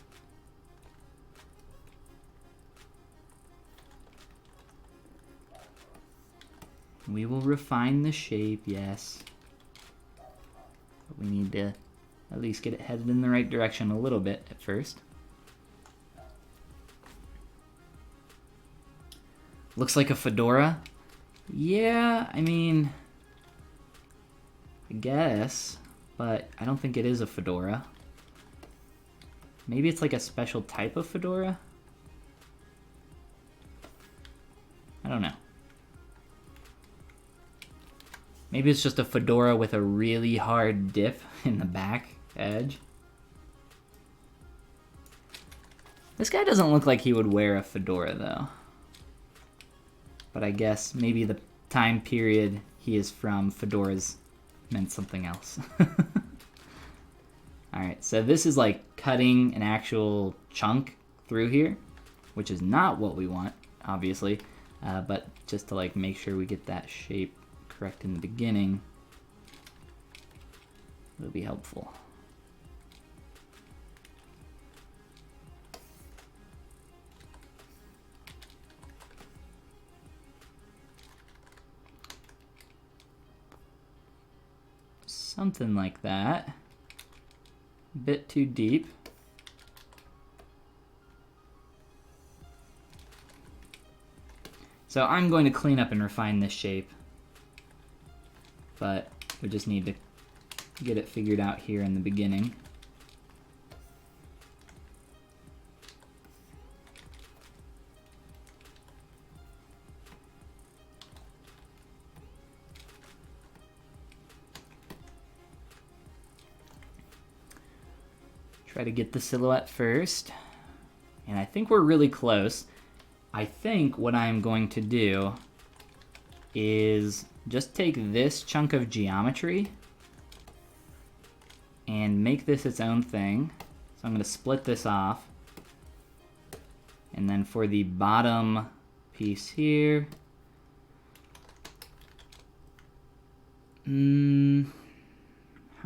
We will refine the shape, yes. But we need to at least get it headed in the right direction a little bit at first. Looks like a fedora. Yeah, I mean, I guess, but I don't think it is a fedora. Maybe it's like a special type of fedora? I don't know. Maybe it's just a fedora with a really hard dip in the back edge. This guy doesn't look like he would wear a fedora though. But I guess maybe the time period he is from, fedoras meant something else. Alright, so this is like cutting an actual chunk through here, which is not what we want, obviously, but just to like make sure we get that shape correct in the beginning, it'll be helpful. Something like that. A bit too deep. So I'm going to clean up and refine this shape, but we just need to get it figured out here in the beginning. Try to get the silhouette first. And I think we're really close. I think what I'm going to do is just take this chunk of geometry and make this its own thing. So I'm going to split this off. And then for the bottom piece here, how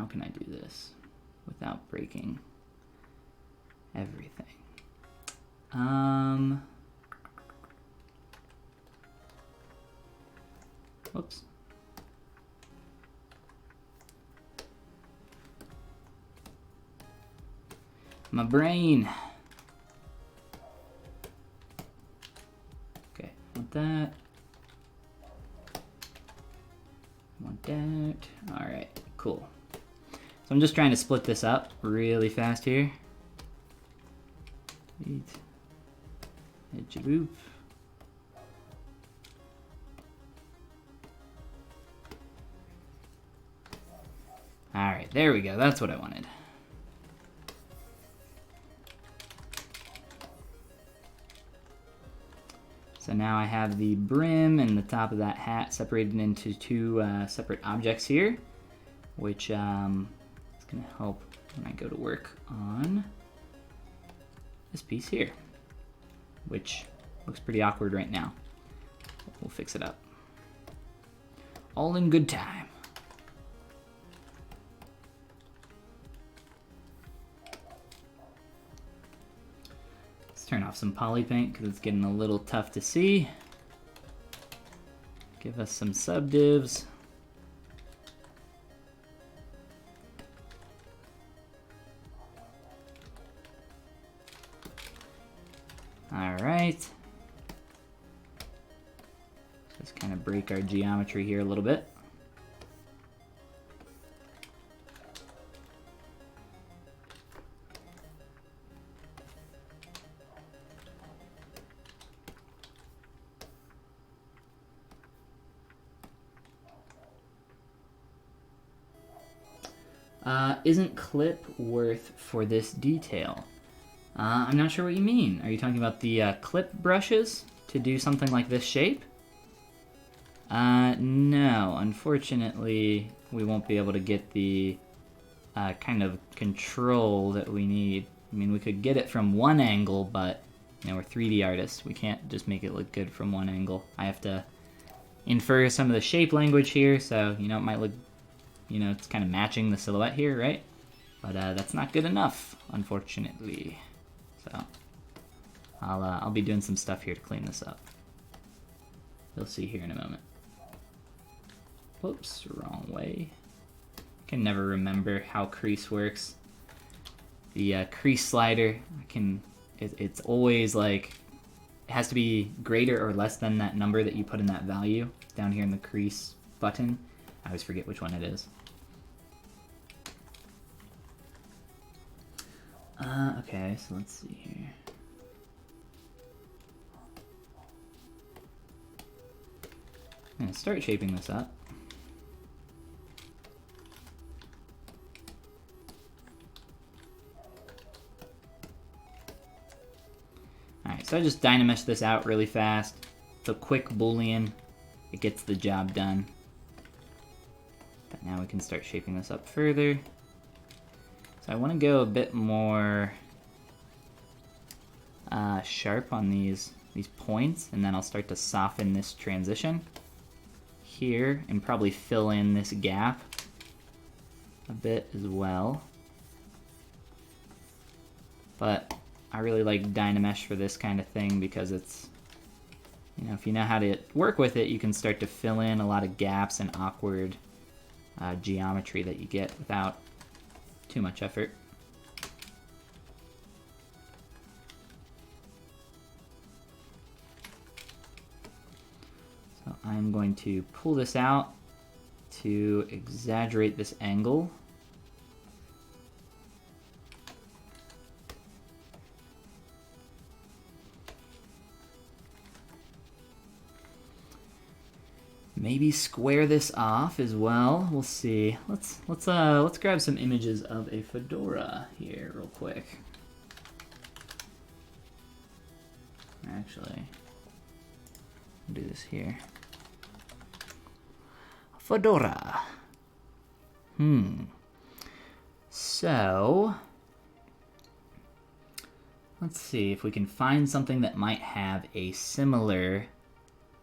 can I do this without breaking everything? Whoops. My brain. Okay, want that. Want that. All right, cool. So I'm just trying to split this up really fast here. Boop. All right, there we go. That's what I wanted. So now I have the brim and the top of that hat separated into two separate objects here, which is kind gonna help when I go to work on this piece here, which looks pretty awkward right now. We'll fix it up. All in good time. Let's turn off some poly paint because it's getting a little tough to see. Give us some subdivs. All right. Just kind of break our geometry here a little bit. Isn't clip worth for this detail? I'm not sure what you mean. Are you talking about the clip brushes to do something like this shape? No, unfortunately, we won't be able to get the kind of control that we need. I mean, we could get it from one angle, but you know, we're 3D artists. We can't just make it look good from one angle. I have to infer some of the shape language here, so you know, it might look, you know, it's kind of matching the silhouette here, right? But that's not good enough, unfortunately. So I'll be doing some stuff here to clean this up. You'll see here in a moment. Whoops, wrong way. I can never remember how crease works. The crease slider, it's always like, it has to be greater or less than that number that you put in that value down here in the crease button. I always forget which one it is. Okay, so let's see here. I'm gonna start shaping this up. Alright, so I just dynamesh this out really fast. It's a quick boolean. It gets the job done. But now we can start shaping this up further. So I want to go a bit more sharp on these points, and then I'll start to soften this transition here and probably fill in this gap a bit as well. But I really like Dynamesh for this kind of thing because it's, you know, if you know how to work with it, you can start to fill in a lot of gaps and awkward geometry that you get without too much effort. So I'm going to pull this out to exaggerate this angle. Maybe square this off as well. We'll see. Let's grab some images of a fedora here real quick. Actually, I'll do this here. Fedora. So let's see if we can find something that might have a similar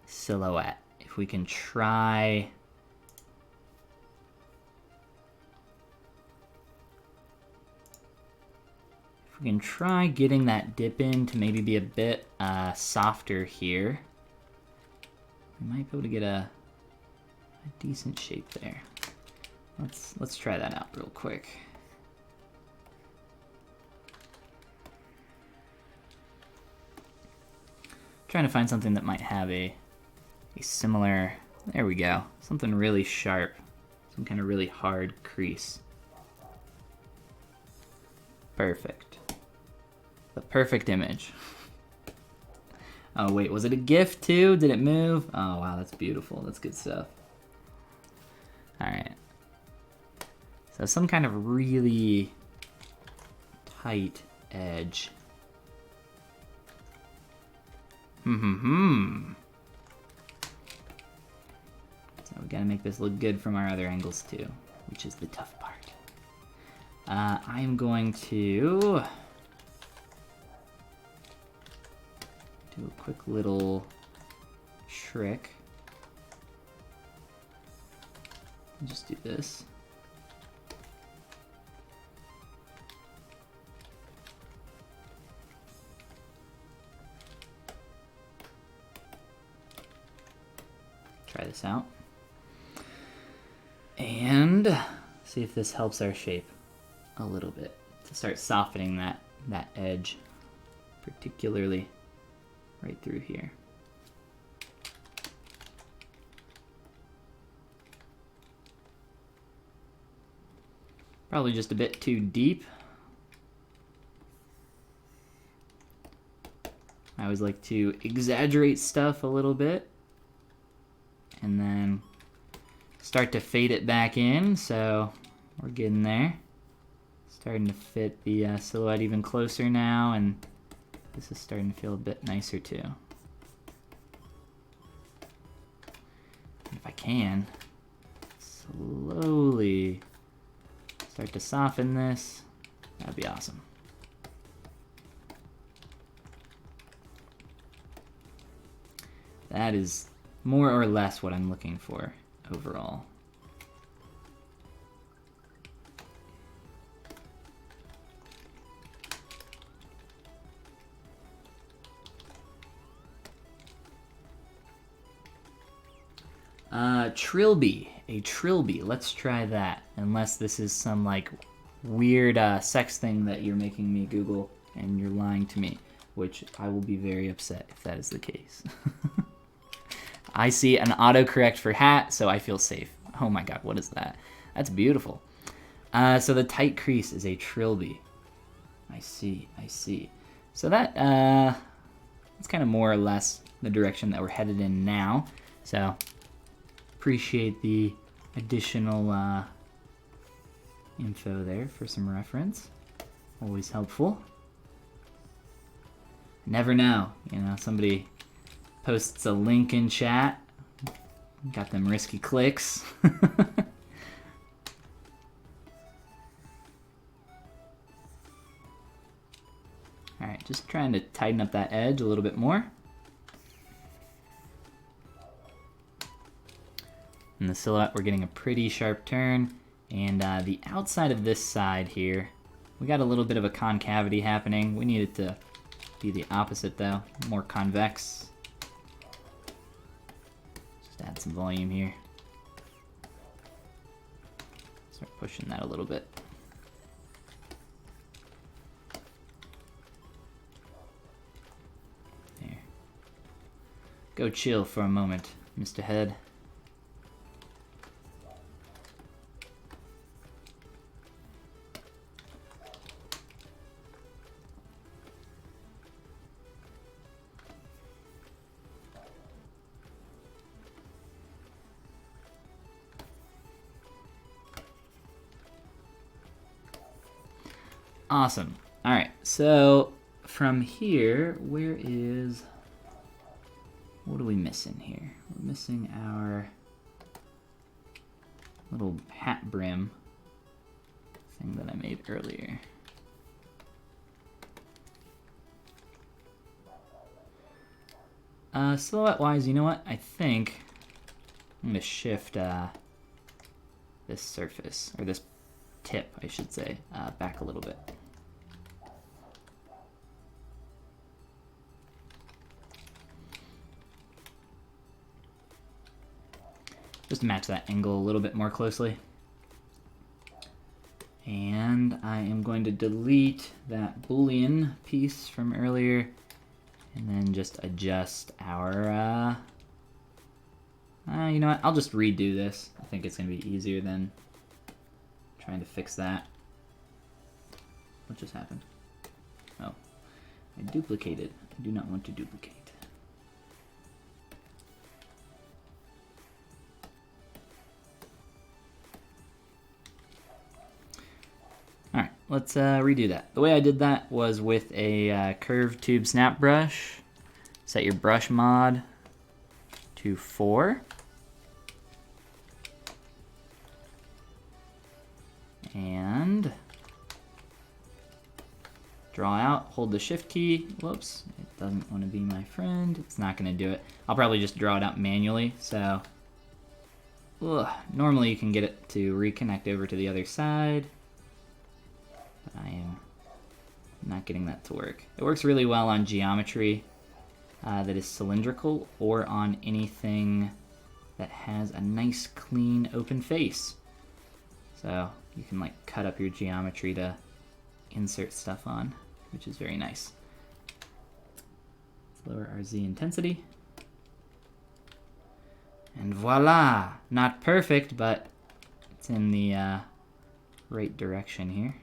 silhouette. If we can try getting that dip in to maybe be a bit softer here, we might be able to get a decent shape there. Let's try that out real quick. Trying to find something that might have a similar, there we go, something really sharp, some kind of really hard crease. Perfect. The perfect image. Oh wait, was it a GIF too? Did it move? Oh wow, that's beautiful. That's good stuff. Alright. So some kind of really tight edge. So we gotta make this look good from our other angles too, which is the tough part. I am going to do a quick little trick. Just do this. Try this out. And see if this helps our shape a little bit to start softening that edge, particularly right through here. Probably just a bit too deep. I always like to exaggerate stuff a little bit and then start to fade it back in, so we're getting there. Starting to fit the silhouette even closer now, and this is starting to feel a bit nicer too. And if I can, slowly start to soften this, that'd be awesome. That is more or less what I'm looking for overall. Trilby. A trilby. Let's try that. Unless this is some like weird sex thing that you're making me Google and you're lying to me, which I will be very upset if that is the case. I see an autocorrect for hat, so I feel safe. Oh my god, what is that? That's beautiful. So the tight crease is a trilby. I see. So that that's kind of more or less the direction that we're headed in now. So appreciate the additional info there for some reference. Always helpful. Never know, you know, somebody posts a link in chat, got them risky clicks. Alright, just trying to tighten up that edge a little bit more. In the silhouette, we're getting a pretty sharp turn, and the outside of this side here, we got a little bit of a concavity happening. We need it to be the opposite though, more convex. Just add some volume here. Start pushing that a little bit. There. Go chill for a moment, Mr. Head. Awesome. All right, so from here, what are we missing here? We're missing our little hat brim thing that I made earlier. Silhouette-wise, you know what? I think I'm gonna shift this surface, or this tip, I should say, back a little bit. Just to match that angle a little bit more closely. And I am going to delete that Boolean piece from earlier, and then just adjust our, you know what, I'll just redo this. I think it's gonna be easier than trying to fix that. What just happened? Oh, I duplicated. I do not want to duplicate. Alright, let's redo that. The way I did that was with a curved tube snap brush. Set your brush mod to 4. And Draw out, hold the shift key. Whoops, it doesn't want to be my friend. It's not going to do it. I'll probably just draw it out manually. So normally you can get it to reconnect over to the other side. But I am not getting that to work. It works really well on geometry that is cylindrical or on anything that has a nice clean open face. So you can like cut up your geometry to insert stuff on, which is very nice. Let's lower our Z intensity. And voila! Not perfect, but it's in the right direction here.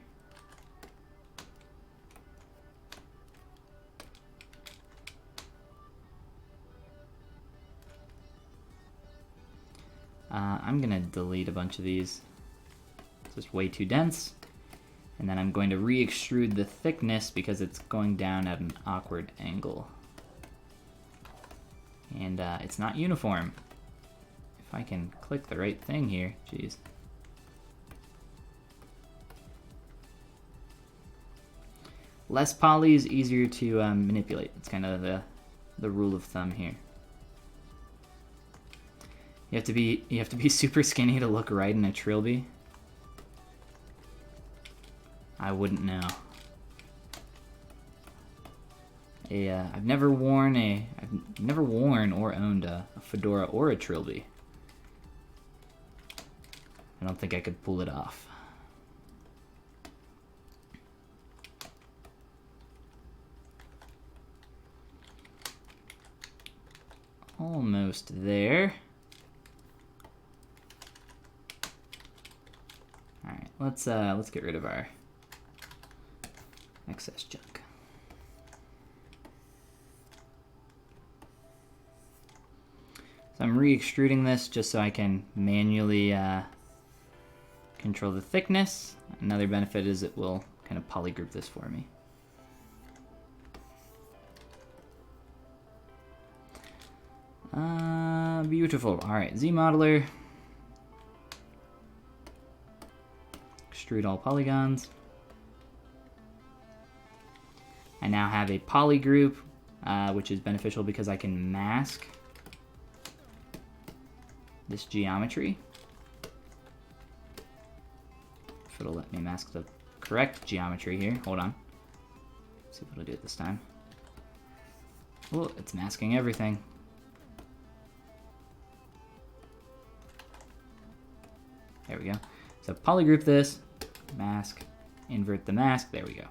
I'm gonna delete a bunch of these. It's just way too dense. And then I'm going to re-extrude the thickness because it's going down at an awkward angle. And it's not uniform. If I can click the right thing here, geez. Less poly is easier to manipulate. It's kind of the rule of thumb here. You have to be super skinny to look right in a trilby. I wouldn't know. I've never worn or owned a fedora or a trilby. I don't think I could pull it off. Almost there. All right, let's get rid of our excess junk. So I'm re-extruding this just so I can manually control the thickness. Another benefit is it will kind of polygroup this for me. Beautiful. All right, Z modeler. Extrude all polygons. I now have a poly group, which is beneficial because I can mask this geometry. If it'll let me mask the correct geometry here. Hold on. Let's see if it'll do it this time. Oh, it's masking everything. There we go. So polygroup this, mask, invert the mask, there we go.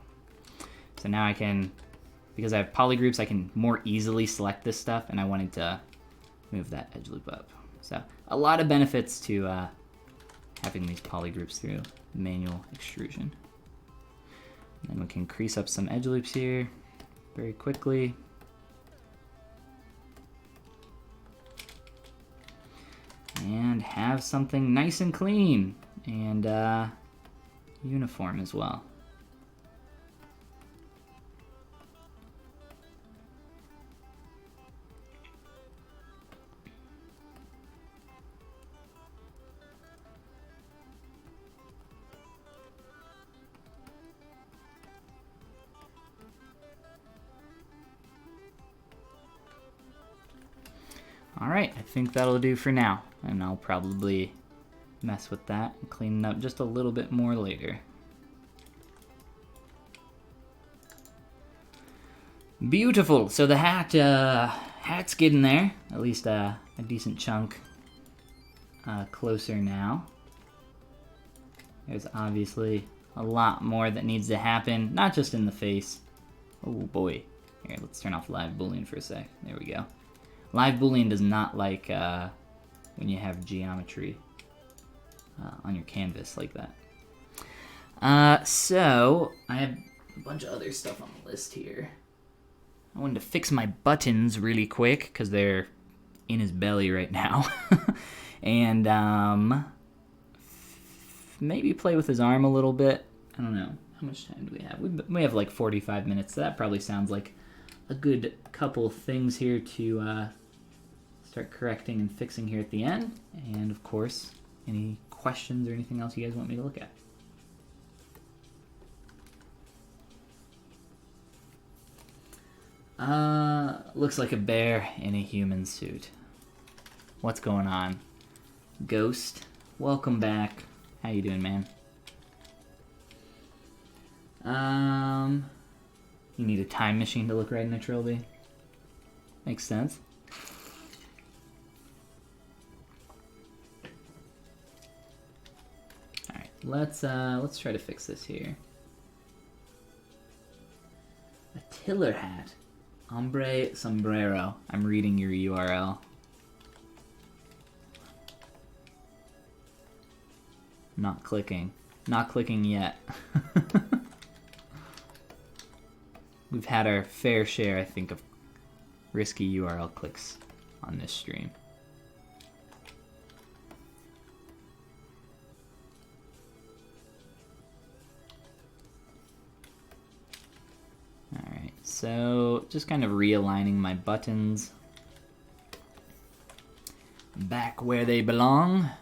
So now I can, because I have polygroups, I can more easily select this stuff, and I wanted to move that edge loop up. So a lot of benefits to having these polygroups through manual extrusion. And then we can crease up some edge loops here very quickly. And have something nice and clean and uniform as well. All right, I think that'll do for now, and I'll probably mess with that and clean it up just a little bit more later. Beautiful. So the hat's getting there, at least a decent chunk closer now. There's obviously a lot more that needs to happen, not just in the face. Oh boy. Here, let's turn off live boolean for a sec. There we go. Live boolean does not like when you have geometry on your canvas like that. So I have a bunch of other stuff on the list here. I wanted to fix my buttons really quick because they're in his belly right now. And maybe play with his arm a little bit. I don't know. How much time do we have? We have like 45 minutes, so that probably sounds like a good couple things here to start correcting and fixing here at the end. And of course, any questions or anything else you guys want me to look at? Looks like a bear in a human suit. What's going on? Ghost, welcome back. How you doing, man? You need a time machine to look right in a trilby. Makes sense. All right, let's try to fix this here. A tiller hat. Hombre sombrero. I'm reading your URL. Not clicking. Not clicking yet. We've had our fair share, I think, of risky URL clicks on this stream. Alright, so just kind of realigning my buttons back where they belong. I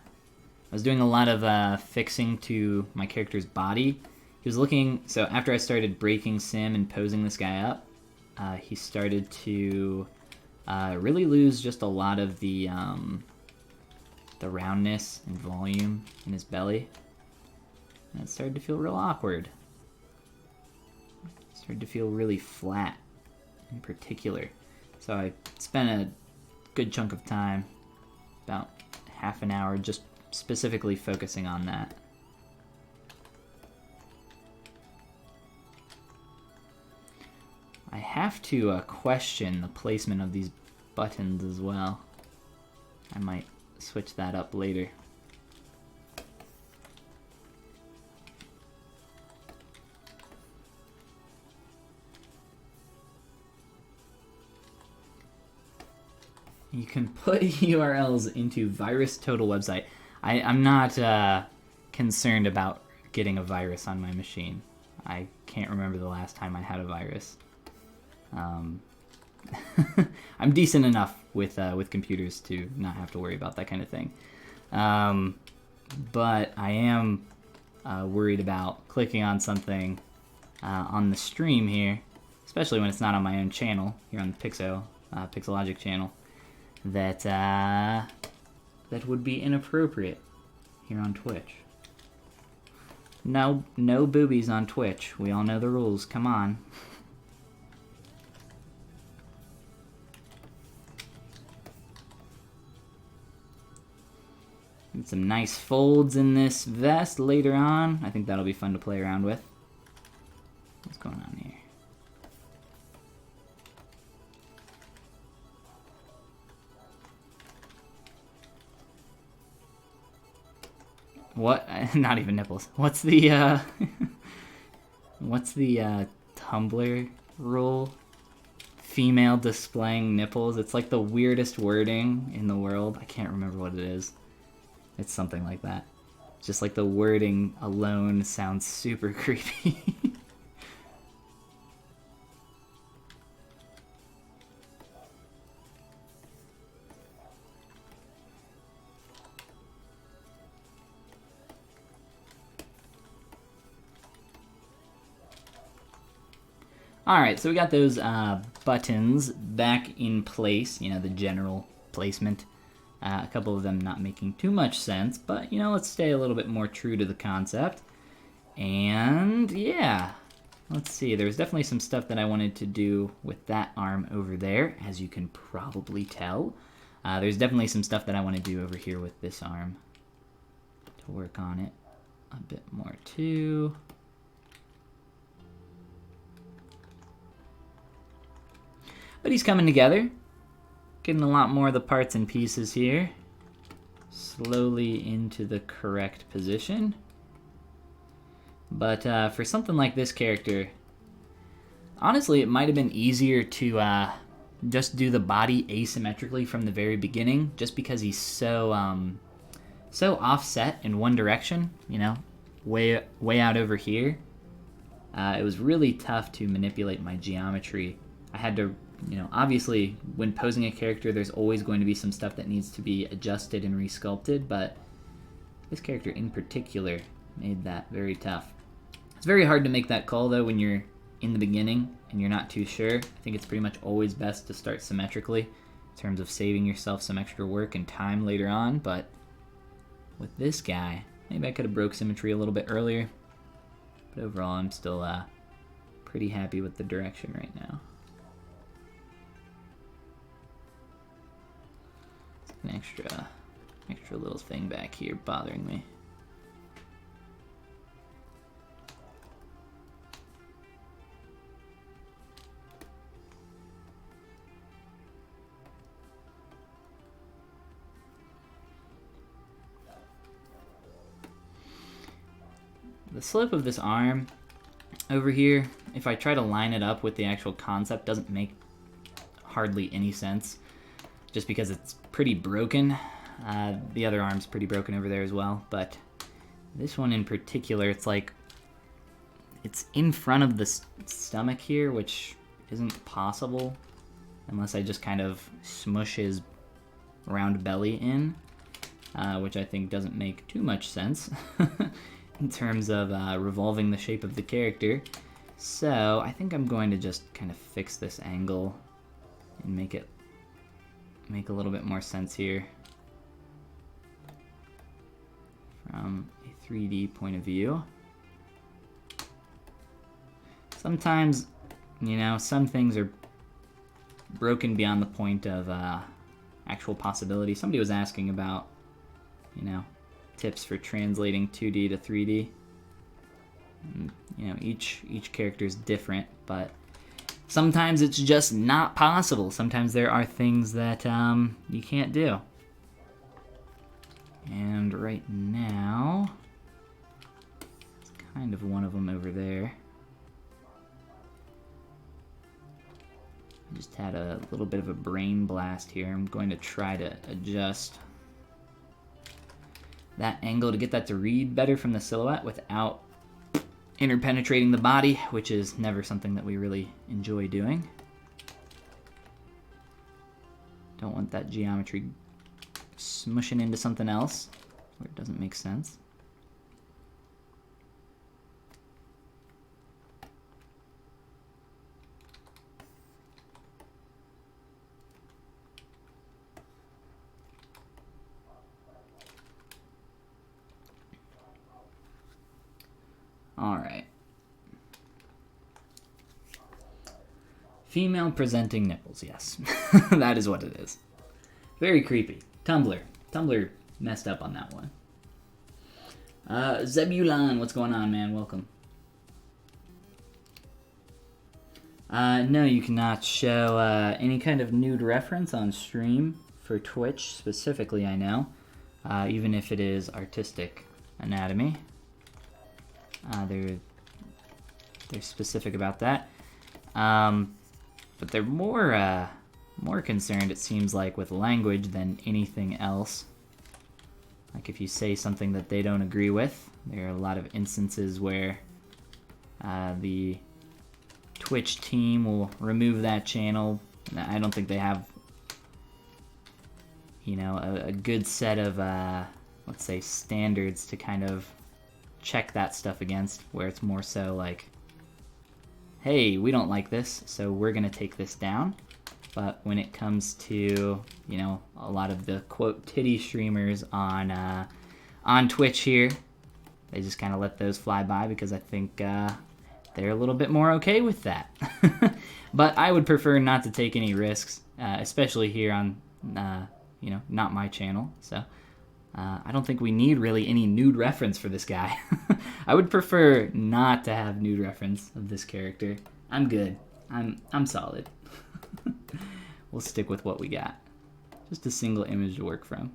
was doing a lot of fixing to my character's body. He was looking, so after I started breaking sim and posing this guy up, he started to really lose just a lot of the roundness and volume in his belly. And it started to feel real awkward. It started to feel really flat in particular. So I spent a good chunk of time, about half an hour, just specifically focusing on that. I have to question the placement of these buttons as well. I might switch that up later. You can put URLs into virus total website. I'm not concerned about getting a virus on my machine. I can't remember the last time I had a virus. I'm decent enough with computers to not have to worry about that kind of thing. But I am worried about clicking on something on the stream here, especially when it's not on my own channel, here on the Pixologic channel, that would be inappropriate here on Twitch. No boobies on Twitch. We all know the rules. Come on. Get some nice folds in this vest later on. I think that'll be fun to play around with. What's going on here? What? Not even nipples. What's the Tumblr rule? Female displaying nipples. It's like the weirdest wording in the world. I can't remember what it is. It's something like that. Just like the wording alone sounds super creepy. Alright, so we got those buttons back in place, you know, the general placement. A couple of them not making too much sense, but, you know, let's stay a little bit more true to the concept. And, yeah. Let's see, there's definitely some stuff that I wanted to do with that arm over there, as you can probably tell. There's definitely some stuff that I want to do over here with this arm to work on it a bit more, too. But he's coming together. Getting a lot more of the parts and pieces here. Slowly into the correct position. But for something like this character, honestly, it might have been easier to just do the body asymmetrically from the very beginning, just because he's so so offset in one direction, you know, way out over here. It was really tough to manipulate my geometry. I had to, you know, obviously when posing a character, there's always going to be some stuff that needs to be adjusted and resculpted, but this character in particular made that very tough. It's very hard to make that call, though, when you're in the beginning and you're not too sure, I think it's pretty much always best to start symmetrically in terms of saving yourself some extra work and time later on. But with this guy, maybe I could have broke symmetry a little bit earlier, but overall I'm still pretty happy with the direction right now. An extra little thing back here bothering me. The slope of this arm over here, if I try to line it up with the actual concept, doesn't make hardly any sense, just because it's pretty broken. The other arm's pretty broken over there as well, but this one in particular, it's like it's in front of the stomach here, which isn't possible unless I just kind of smush his round belly in, which I think doesn't make too much sense in terms of revolving the shape of the character. So I think I'm going to just kind of fix this angle and make a little bit more sense here from a 3D point of view. Sometimes, you know, some things are broken beyond the point of actual possibility. Somebody was asking about, you know, tips for translating 2D to 3D. And, you know, each character is different, but sometimes it's just not possible. Sometimes there are things that you can't do. And right now, it's kind of one of them over there. I just had a little bit of a brain blast here. I'm going to try to adjust that angle to get that to read better from the silhouette without interpenetrating the body, which is never something that we really enjoy doing. Don't want that geometry smushing into something else where it doesn't make sense. All right. Female presenting nipples, yes. That is what it is. Very creepy. Tumblr messed up on that one. Zebulon, what's going on, man? Welcome. No, you cannot show any kind of nude reference on stream for Twitch specifically, I know. Even if it is artistic anatomy. They're specific about that. But they're more concerned, it seems like, with language than anything else. Like if you say something that they don't agree with, there are a lot of instances where the Twitch team will remove that channel. I don't think they have, you know, a good set of, let's say, standards to kind of check that stuff against, where it's more so like, hey, we don't like this, so we're gonna take this down. But when it comes to, you know, a lot of the quote titty streamers on Twitch here, they just kind of let those fly by because I think they're a little bit more okay with that. But I would prefer not to take any risks, especially here on, you know, not my channel. So I don't think we need really any nude reference for this guy. I would prefer not to have nude reference of this character. I'm good. I'm solid. We'll stick with what we got. Just a single image to work from.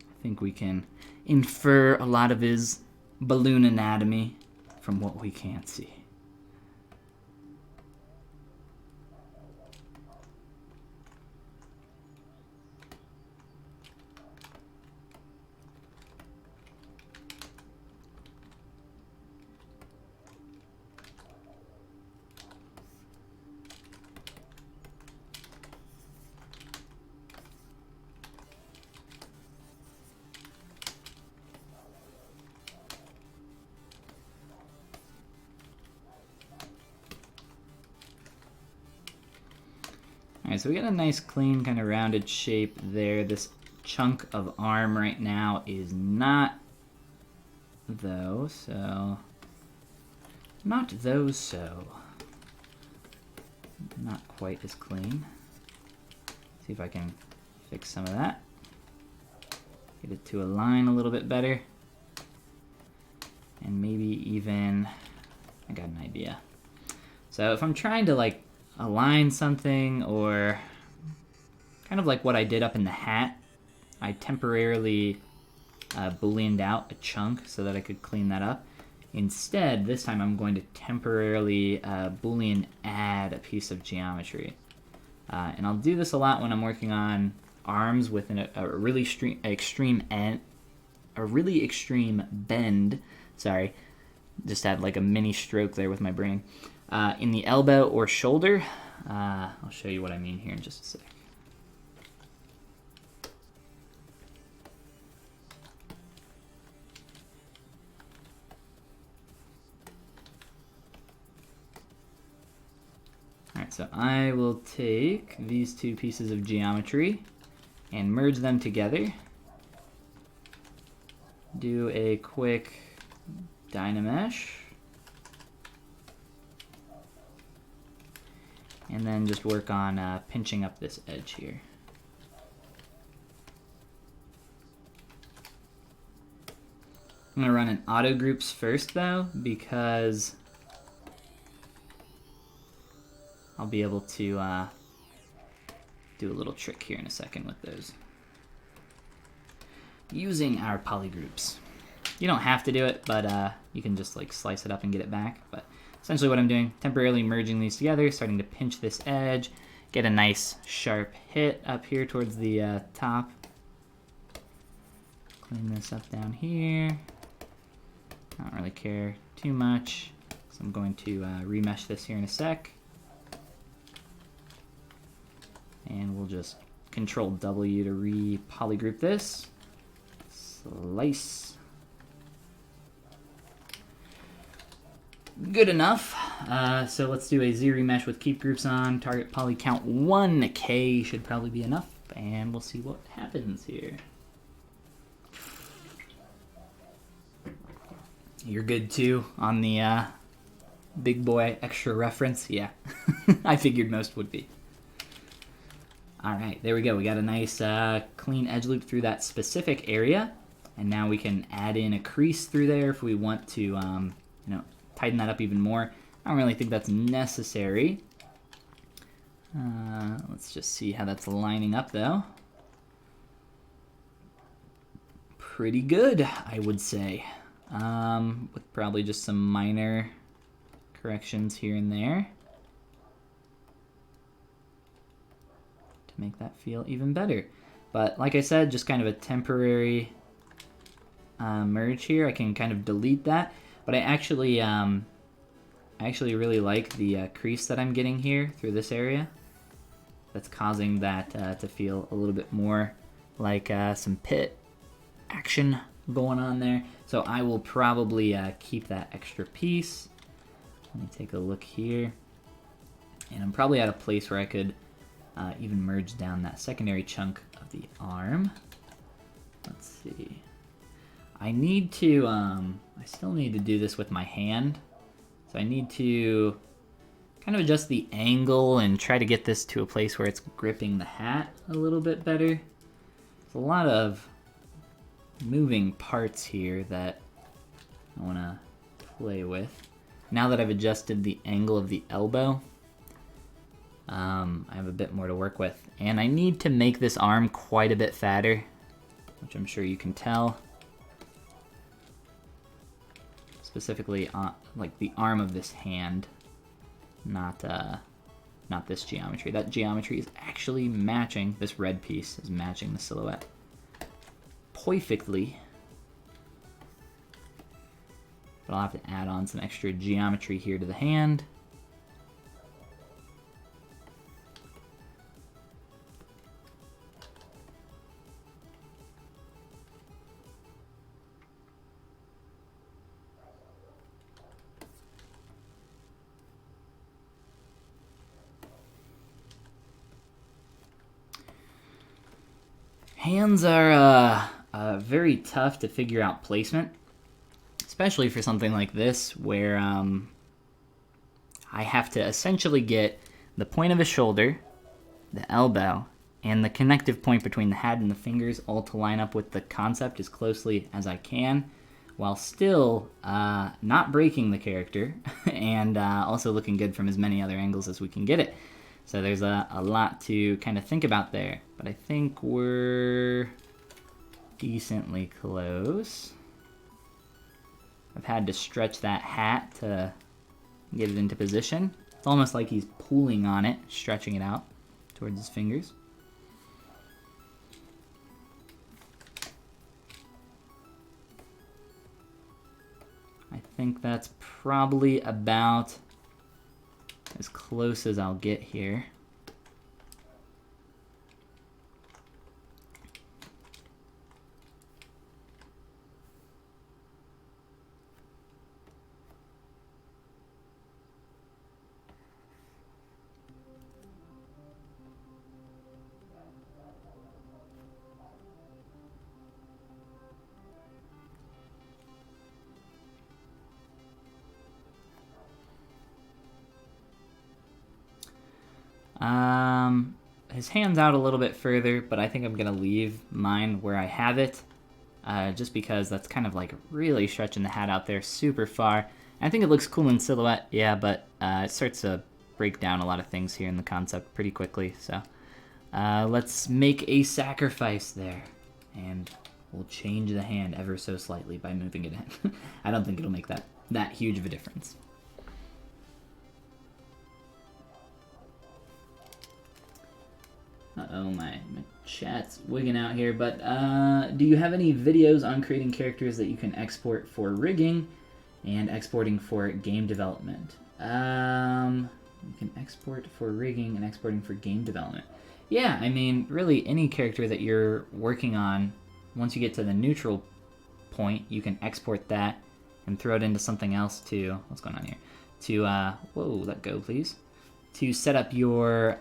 I think we can infer a lot of his balloon anatomy from what we can't see. Alright, so we got a nice clean kind of rounded shape there. This chunk of arm right now is not though, so not quite as clean. See if I can fix some of that. Get it to align a little bit better. And maybe even, I got an idea. So if I'm trying to like align something, or kind of like what I did up in the hat, I temporarily booleaned out a chunk so that I could clean that up. Instead, this time I'm going to temporarily boolean add a piece of geometry. And I'll do this a lot when I'm working on arms with a really extreme bend. Sorry, just had like a mini stroke there with my brain. In the elbow or shoulder. I'll show you what I mean here in just a sec. Alright, so I will take these two pieces of geometry and merge them together. Do a quick Dynamesh. And then just work on pinching up this edge here. I'm gonna run an auto groups first though, because I'll be able to do a little trick here in a second with those. Using our polygroups. You don't have to do it, but you can just like slice it up and get it back. But essentially what I'm doing, temporarily merging these together, starting to pinch this edge, get a nice sharp hit up here towards the top. Clean this up down here. I don't really care too much, so I'm going to remesh this here in a sec. And we'll just Control W to re-polygroup this. Slice. Good enough. So let's do a Z remesh with keep groups on. Target poly count 1K should probably be enough. And we'll see what happens here. You're good too on the big boy extra reference? Yeah, I figured most would be. All right, there we go. We got a nice clean edge loop through that specific area. And now we can add in a crease through there if we want to tighten that up even more. I don't really think that's necessary. Let's just see how that's lining up though. Pretty good, I would say. With probably just some minor corrections here and there to make that feel even better. But like I said, just kind of a temporary merge here. I can kind of delete that, but I actually really like the crease that I'm getting here through this area. That's causing that to feel a little bit more like some pit action going on there. So I will probably keep that extra piece. Let me take a look here. And I'm probably at a place where I could even merge down that secondary chunk of the arm. Let's see. I need to, I still need to do this with my hand. So I need to kind of adjust the angle and try to get this to a place where it's gripping the hat a little bit better. There's a lot of moving parts here that I want to play with. Now that I've adjusted the angle of the elbow, I have a bit more to work with. And I need to make this arm quite a bit fatter, which I'm sure you can tell. Specifically on like the arm of this hand, not this geometry. That geometry is actually matching, this red piece is matching the silhouette perfectly. But I'll have to add on some extra geometry here to the hand. hands are very tough to figure out placement, especially for something like this where I have to essentially get the point of his shoulder, the elbow, and the connective point between the head and the fingers all to line up with the concept as closely as I can, while still not breaking the character and also looking good from as many other angles as we can get it. So there's a lot to kind of think about there, but I think we're decently close. I've had to stretch that hat to get it into position. It's almost like he's pulling on it, stretching it out towards his fingers. I think that's probably about as close as I'll get here. His hand's out a little bit further, but I think I'm gonna leave mine where I have it, just because that's kind of like really stretching the hat out there super far. I think it looks cool in silhouette, yeah, but it starts to break down a lot of things here in the concept pretty quickly, so let's make a sacrifice there, and we'll change the hand ever so slightly by moving it in. I don't think it'll make that huge of a difference. Uh-oh, my chat's wigging out here, but do you have any videos on creating characters that you can export for rigging and exporting for game development? You can export for rigging and exporting for game development. Yeah, I mean, really any character that you're working on, once you get to the neutral point, you can export that and throw it into something else to, what's going on here? To, whoa, let go, please. To set up your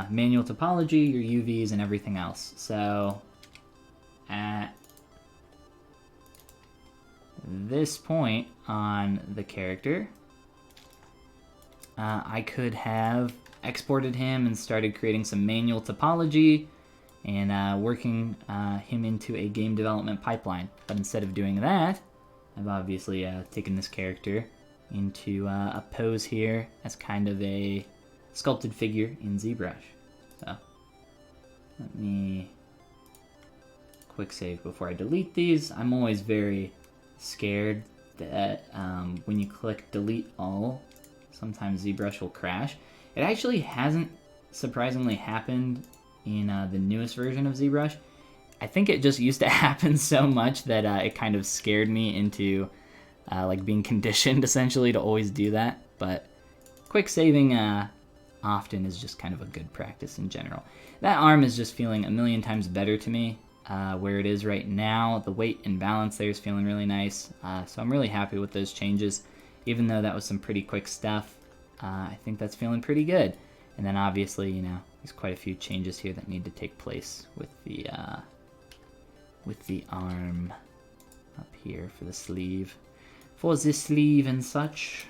manual topology, your UVs, and everything else. So at this point on the character, I could have exported him and started creating some manual topology and working him into a game development pipeline. But instead of doing that, I've obviously taken this character into a pose here as kind of a sculpted figure in ZBrush. So let me quick save before I delete these. I'm always very scared that when you click delete all, sometimes ZBrush will crash. It actually hasn't surprisingly happened in the newest version of ZBrush. I think it just used to happen so much that it kind of scared me into like being conditioned essentially to always do that. But quick saving often is just kind of a good practice in general. That arm is just feeling a million times better to me where it is right now. The weight and balance there is feeling really nice. So I'm really happy with those changes. Even though that was some pretty quick stuff, I think that's feeling pretty good. And then obviously, you know, there's quite a few changes here that need to take place with the arm up here for the sleeve. For the sleeve and such.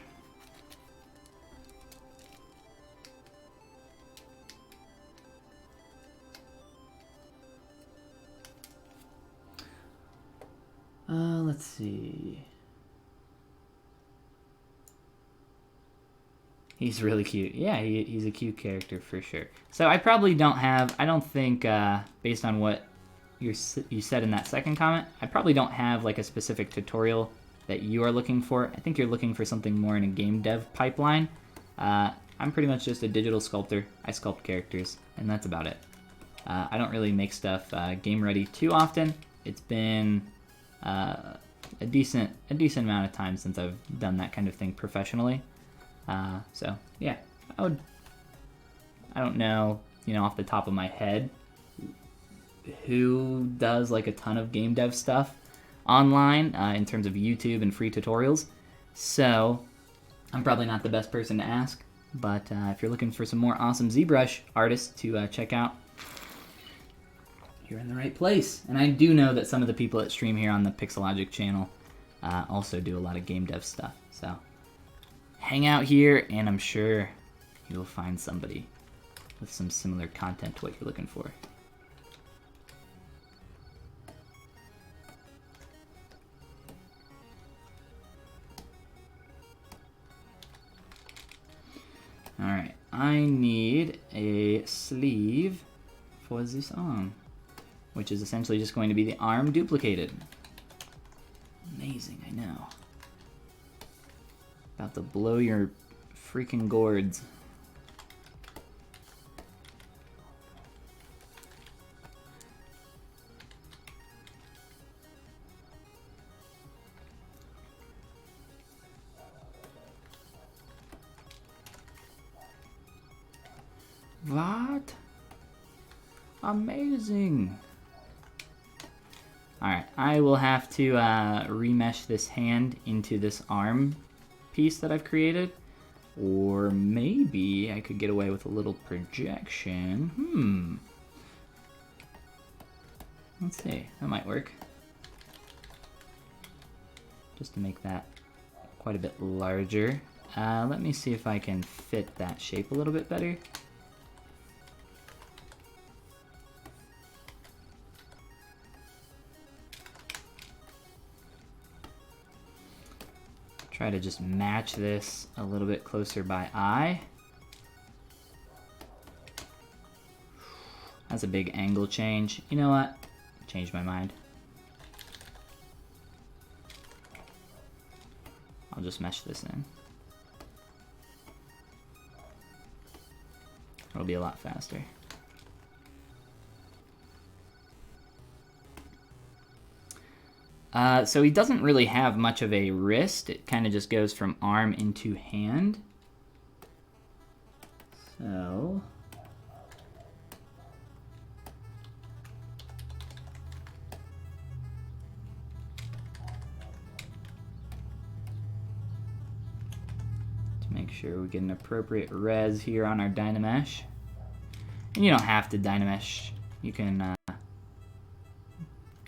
Let's see. He's really cute. Yeah, he's a cute character for sure. So I probably don't have, I don't think, based on what you said in that second comment, I probably don't have like a specific tutorial that you are looking for. I think you're looking for something more in a game dev pipeline. I'm pretty much just a digital sculptor. I sculpt characters, and that's about it. I don't really make stuff game ready too often. It's been a decent amount of time since I've done that kind of thing professionally. So yeah, I don't know, you know, off the top of my head who does like a ton of game dev stuff online in terms of YouTube and free tutorials. So I'm probably not the best person to ask, but if you're looking for some more awesome ZBrush artists to check out, you're in the right place. And I do know that some of the people that stream here on the Pixologic channel also do a lot of game dev stuff. So hang out here, and I'm sure you'll find somebody with some similar content to what you're looking for. Alright, I need a sleeve for this arm, which is essentially just going to be the arm duplicated. Amazing, I know. About to blow your freaking gourds. What? Amazing. Alright, I will have to remesh this hand into this arm piece that I've created. Or maybe I could get away with a little projection. Let's see, that might work. Just to make that quite a bit larger. Let me see if I can fit that shape a little bit better. Try to just match this a little bit closer by eye. That's a big angle change. You know what? Changed my mind. I'll just mesh this in. It'll be a lot faster. So he doesn't really have much of a wrist. It kind of just goes from arm into hand. So to make sure we get an appropriate res here on our Dynamesh. And you don't have to Dynamesh. You can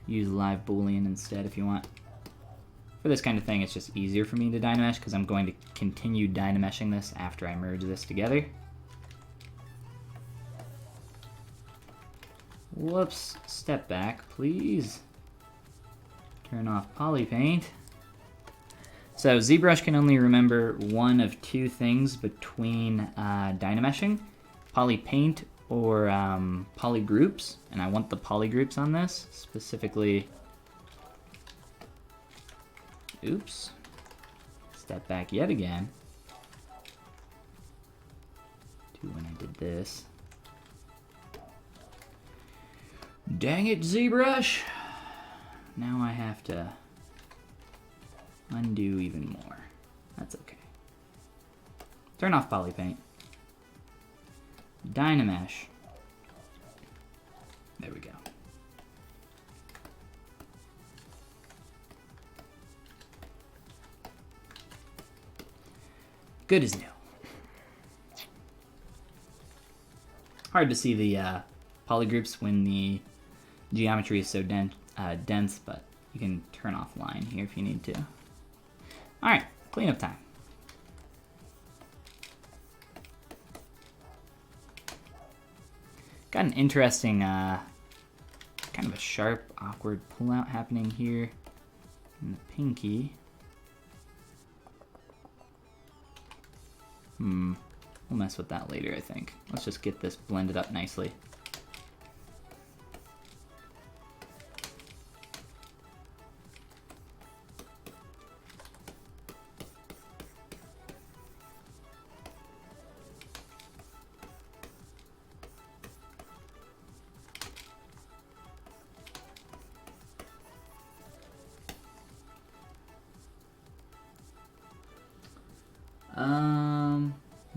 use live boolean instead if you want. For this kind of thing, it's just easier for me to Dynamesh because I'm going to continue Dynameshing this after I merge this together. Whoops, step back, please. Turn off polypaint. So ZBrush can only remember one of two things between Dynameshing, polypaint or polygroups, and I want the polygroups on this, specifically, oops, step back yet again, to when I did this. Dang it, ZBrush! Now I have to undo even more. That's okay. Turn off polypaint. Dynamesh. There we go. Good as new. Hard to see the polygroups when the geometry is so dense, but you can turn off line here if you need to. Alright, cleanup time. Got an interesting, kind of a sharp, awkward pullout happening here in the pinky. We'll mess with that later, I think. Let's just get this blended up nicely.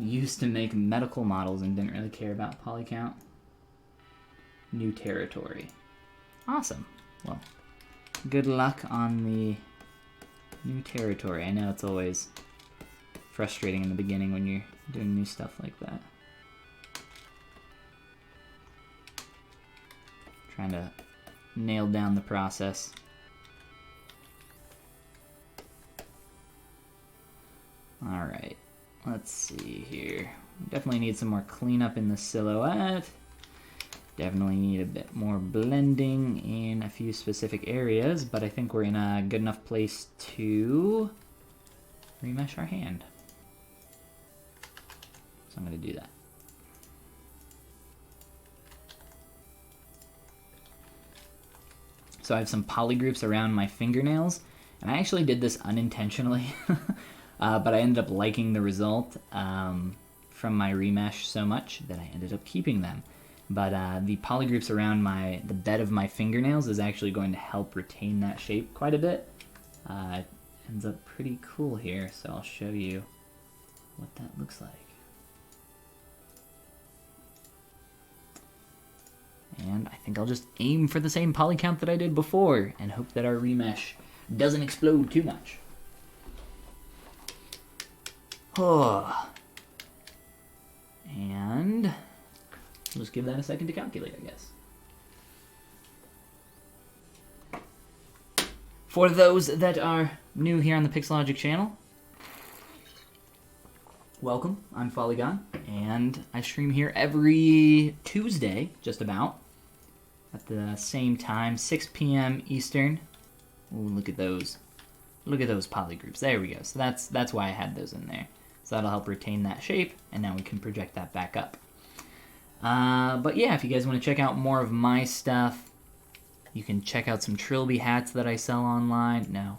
Used to make medical models and didn't really care about poly count. New territory. Awesome. Well, good luck on the new territory. I know it's always frustrating in the beginning when you're doing new stuff like that. trying to nail down the process. Alright, let's see here. Definitely need some more cleanup in the silhouette. Definitely need a bit more blending in a few specific areas, but I think we're in a good enough place to remesh our hand. So I'm going to do that. So I have some poly groups around my fingernails, and I actually did this unintentionally. But I ended up liking the result from my remesh so much that I ended up keeping them. But the poly groups around the bed of my fingernails is actually going to help retain that shape quite a bit. It ends up pretty cool here, so I'll show you what that looks like. And I think I'll just aim for the same poly count that I did before and hope that our remesh doesn't explode too much. Oh. And we'll just give that a second to calculate, I guess. For those that are new here on the Pixologic channel, welcome. I'm Finalizing, and I stream here every Tuesday, just about, at the same time, 6 p.m. Eastern. Ooh, look at those. Look at those poly groups. There we go. So that's why I had those in there. So that'll help retain that shape, and now we can project that back up. But yeah, if you guys want to check out more of my stuff, you can check out some Trilby hats that I sell online. No.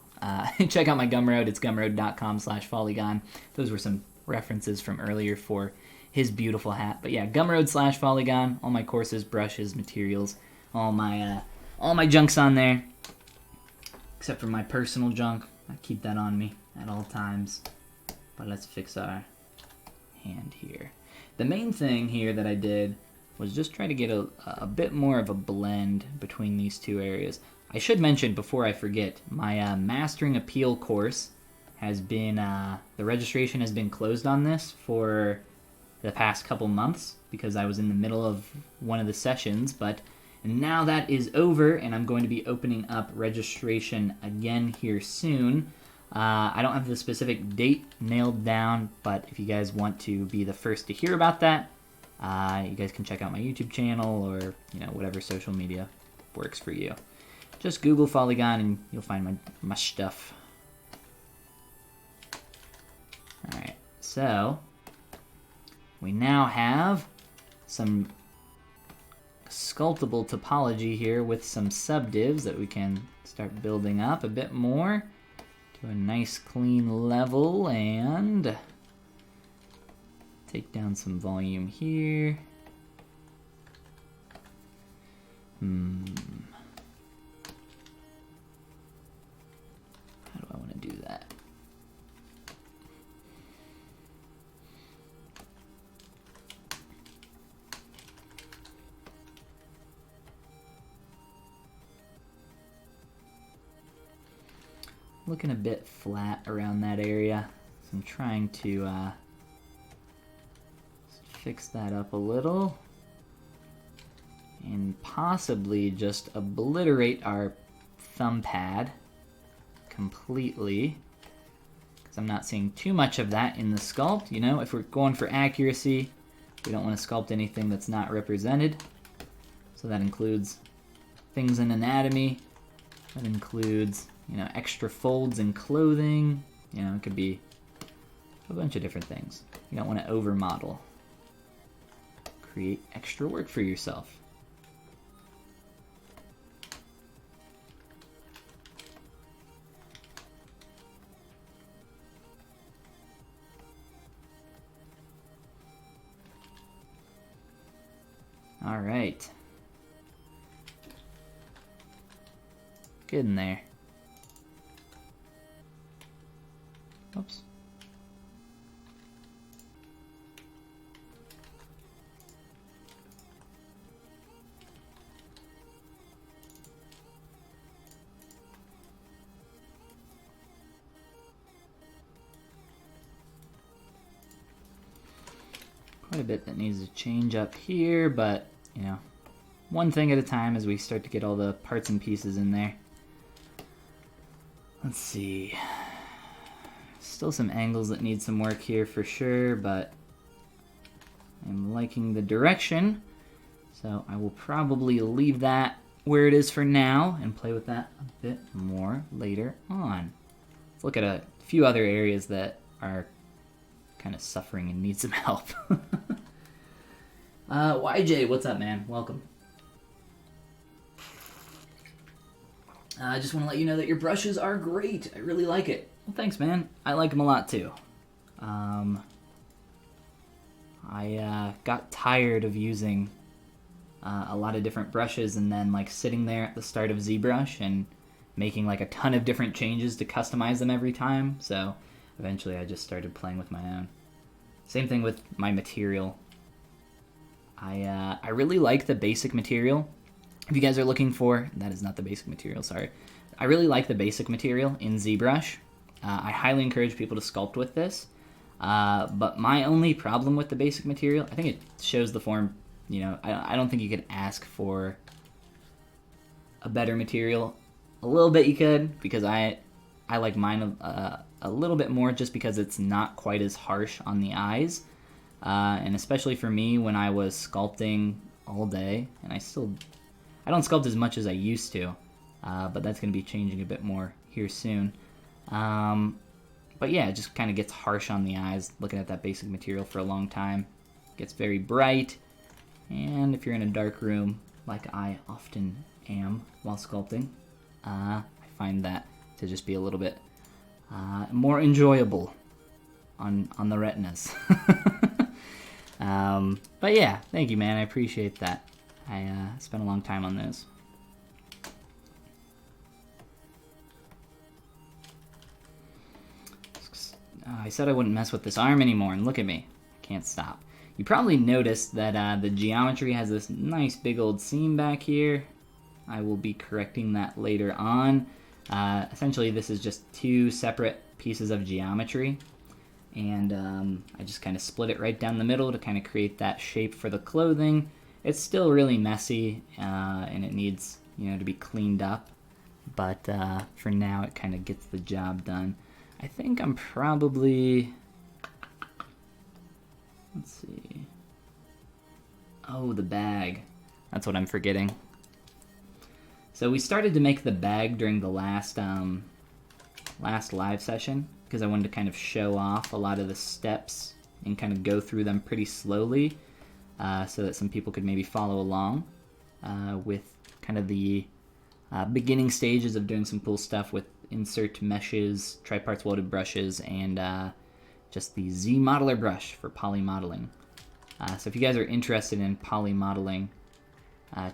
Check out my Gumroad. It's gumroad.com/Finalizing. Those were some references from earlier for his beautiful hat. But yeah, Gumroad/Finalizing. All my courses, brushes, materials, all my junk's on there. Except for my personal junk. I keep that on me at all times. But let's fix our hand here. The main thing here that I did was just try to get a bit more of a blend between these two areas. I should mention before I forget, my Mastering Appeal course has been, the registration has been closed on this for the past couple months because I was in the middle of one of the sessions, but now that is over and I'm going to be opening up registration again here soon. I don't have the specific date nailed down, but if you guys want to be the first to hear about that, you guys can check out my YouTube channel or whatever social media works for you. Just Google Finalizing and you'll find my stuff. Alright, so we now have some sculptable topology here with some subdivs that we can start building up a bit more to a nice clean level and take down some volume here. How do I want to do that? Looking a bit flat around that area, so I'm trying to fix that up a little and possibly just obliterate our thumb pad completely because I'm not seeing too much of that in the sculpt. If we're going for accuracy, we don't want to sculpt anything that's not represented. So that includes things in anatomy, that includes extra folds in clothing. It could be a bunch of different things. You don't want to over model. Create extra work for yourself. All right. Good in there. Oops. Quite a bit that needs to change up here, but one thing at a time as we start to get all the parts and pieces in there. Let's see. Still some angles that need some work here for sure, but I'm liking the direction. So I will probably leave that where it is for now and play with that a bit more later on. Let's look at a few other areas that are kind of suffering and need some help. YJ, what's up, man? Welcome. I just want to let you know that your brushes are great. I really like it. Well, thanks, man. I like them a lot, too. I got tired of using a lot of different brushes and then, like, sitting there at the start of ZBrush and making, like, a ton of different changes to customize them every time. So, eventually I just started playing with my own. Same thing with my material. I really like the basic material. If you guys are looking for, that is not the basic material, sorry. I really like the basic material in ZBrush. I highly encourage people to sculpt with this. But my only problem with the basic material, I think it shows the form, you know, I don't think you could ask for a better material. A little bit you could, because I like mine a little bit more just because it's not quite as harsh on the eyes. And especially for me when I was sculpting all day, and I don't sculpt as much as I used to, but that's going to be changing a bit more here soon. But yeah, it just kind of gets harsh on the eyes looking at that basic material for a long time. It gets very bright, and if you're in a dark room, like I often am while sculpting, I find that to just be a little bit more enjoyable on the retinas. But yeah, thank you, man. I appreciate that. I spent a long time on this. I said I wouldn't mess with this arm anymore, and look at me. I can't stop. You probably noticed that the geometry has this nice big old seam back here. I will be correcting that later on. Essentially, this is just two separate pieces of geometry. And I just kind of split it right down the middle to kind of create that shape for the clothing. It's still really messy, and it needs, you know, to be cleaned up. But for now, it kind of gets the job done. I think I'm probably... Let's see. Oh, the bag. That's what I'm forgetting. So we started to make the bag during the last live session, because I wanted to kind of show off a lot of the steps and kind of go through them pretty slowly, so that some people could maybe follow along with kind of the beginning stages of doing some cool stuff with insert meshes, triparts welded brushes, and just the Z Modeler brush for poly modeling. So if you guys are interested in poly modeling,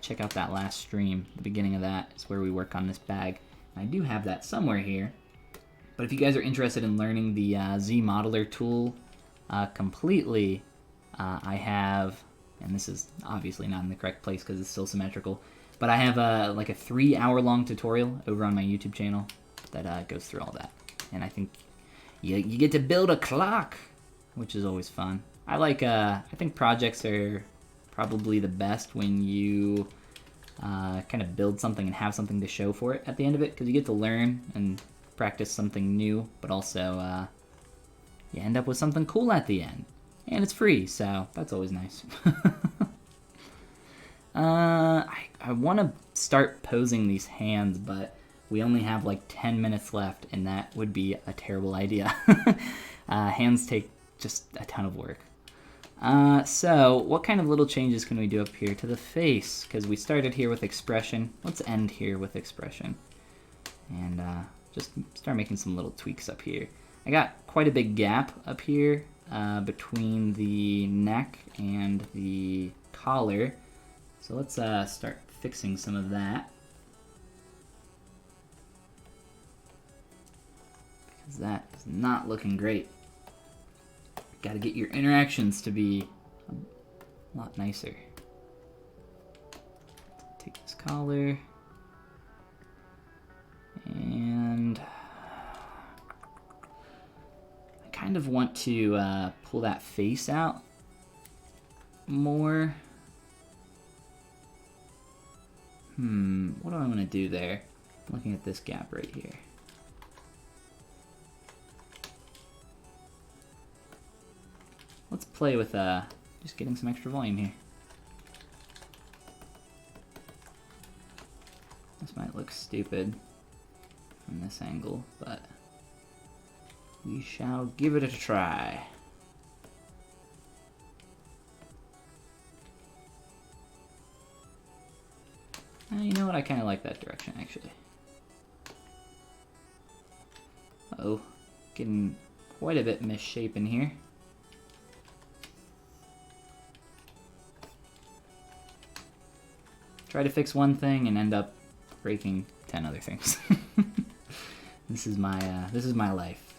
check out that last stream. The beginning of that is where we work on this bag. And I do have that somewhere here. But if you guys are interested in learning the Z Modeler tool completely, I have, and this is obviously not in the correct place because it's still symmetrical, but I have like a 3-hour-long tutorial over on my YouTube channel that goes through all that. And I think you get to build a clock, which is always fun. I think projects are probably the best when you kind of build something and have something to show for it at the end of it, because you get to learn and practice something new, but also you end up with something cool at the end. And it's free, so that's always nice. I want to start posing these hands, but we only have like 10 minutes left, and that would be a terrible idea. Hands take just a ton of work. So what kind of little changes can we do up here to the face? Because we started here with expression. Let's end here with expression. And just start making some little tweaks up here. I got quite a big gap up here between the neck and the collar. So let's start fixing some of that. Because that is not looking great. Got to get your interactions to be a lot nicer. Take this collar. And I kind of want to pull that face out more. What do I want to do there? I'm looking at this gap right here. Let's play with just getting some extra volume here. This might look stupid from this angle, but we shall give it a try. You know what? I kind of like that direction, actually. Uh-oh, getting quite a bit misshapen here. Try to fix one thing and end up breaking 10 other things. This is my life.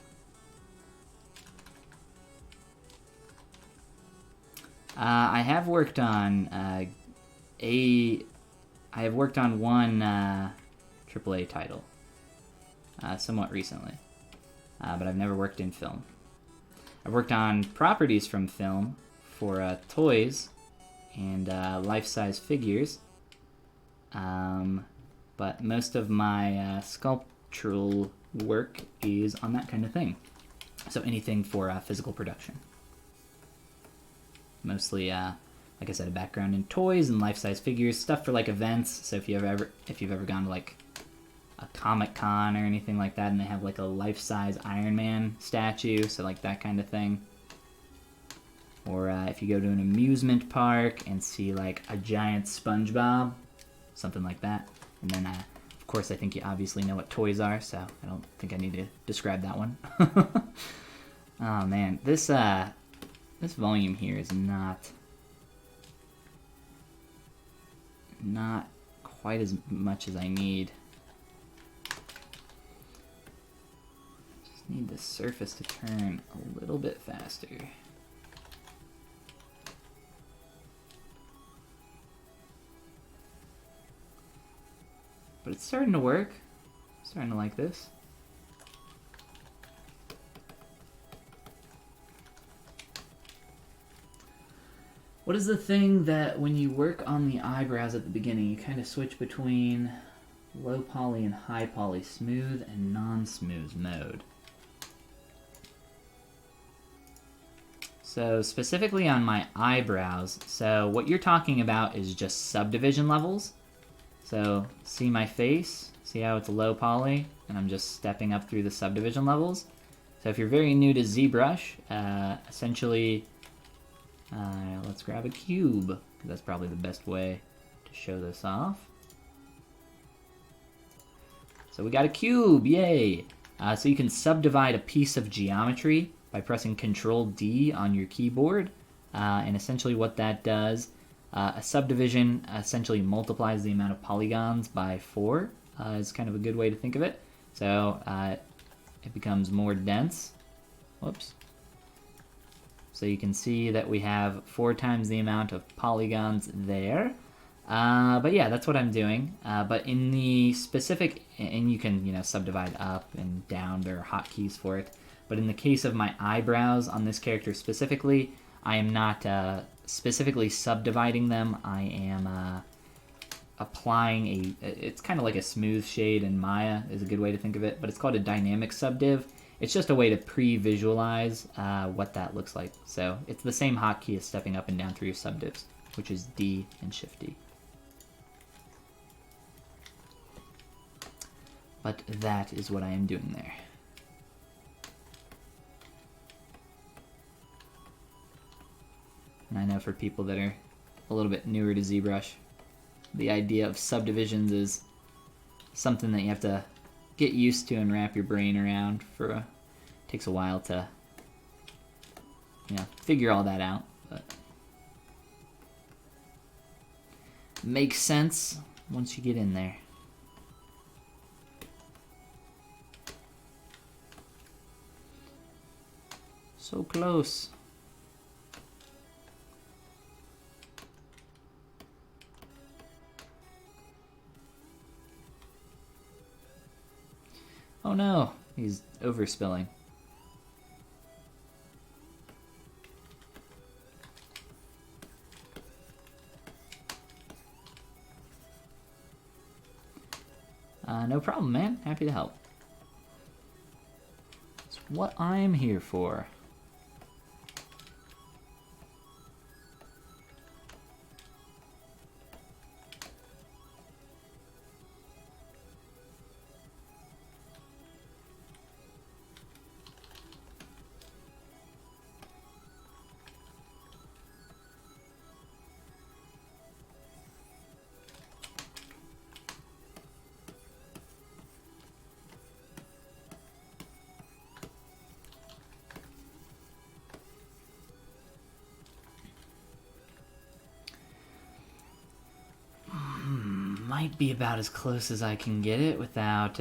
I have worked on I have worked on one AAA title somewhat recently, but I've never worked in film. I've worked on properties from film for toys and life-size figures, but most of my sculptural work is on that kind of thing. So anything for physical production. Mostly, like I said, a background in toys and life-size figures, stuff for like events. So if you've ever gone to like a Comic-Con or anything like that, and they have like a life-size Iron Man statue, so like that kind of thing. Or if you go to an amusement park and see like a giant SpongeBob, something like that. And then, of course, I think you obviously know what toys are, so I don't think I need to describe that one. Oh man, this volume here is not quite as much as I need. Just need the surface to turn a little bit faster. But it's starting to work. I'm starting to like this. What is the thing that when you work on the eyebrows at the beginning, you kind of switch between low poly and high poly, smooth and non-smooth mode? So specifically on my eyebrows, so what you're talking about is just subdivision levels. So see my face, see how it's low poly, and I'm just stepping up through the subdivision levels. So if you're very new to ZBrush, essentially, let's grab a cube, because that's probably the best way to show this off. So we got a cube, yay! So you can subdivide a piece of geometry by pressing Control-D on your keyboard, and essentially what that does, a subdivision essentially multiplies the amount of polygons by 4, is kind of a good way to think of it. So it becomes more dense. Whoops. So you can see that we have 4 times the amount of polygons there. But yeah, that's what I'm doing. But in the specific, and you can subdivide up and down, there are hotkeys for it. But in the case of my eyebrows on this character specifically, I am not specifically subdividing them. I am applying it's kind of like a smooth shade in Maya is a good way to think of it, but it's called a dynamic subdiv. It's just a way to pre-visualize what that looks like. So it's the same hotkey as stepping up and down through your subdivs, which is D and Shift D. But that is what I am doing there. And I know for people that are a little bit newer to ZBrush, the idea of subdivisions is something that you have to get used to and wrap your brain around. Takes a while to figure all that out, but makes sense once you get in there. So close. Oh no, he's overspilling. No problem, man. Happy to help. It's what I'm here for. Might be about as close as I can get it without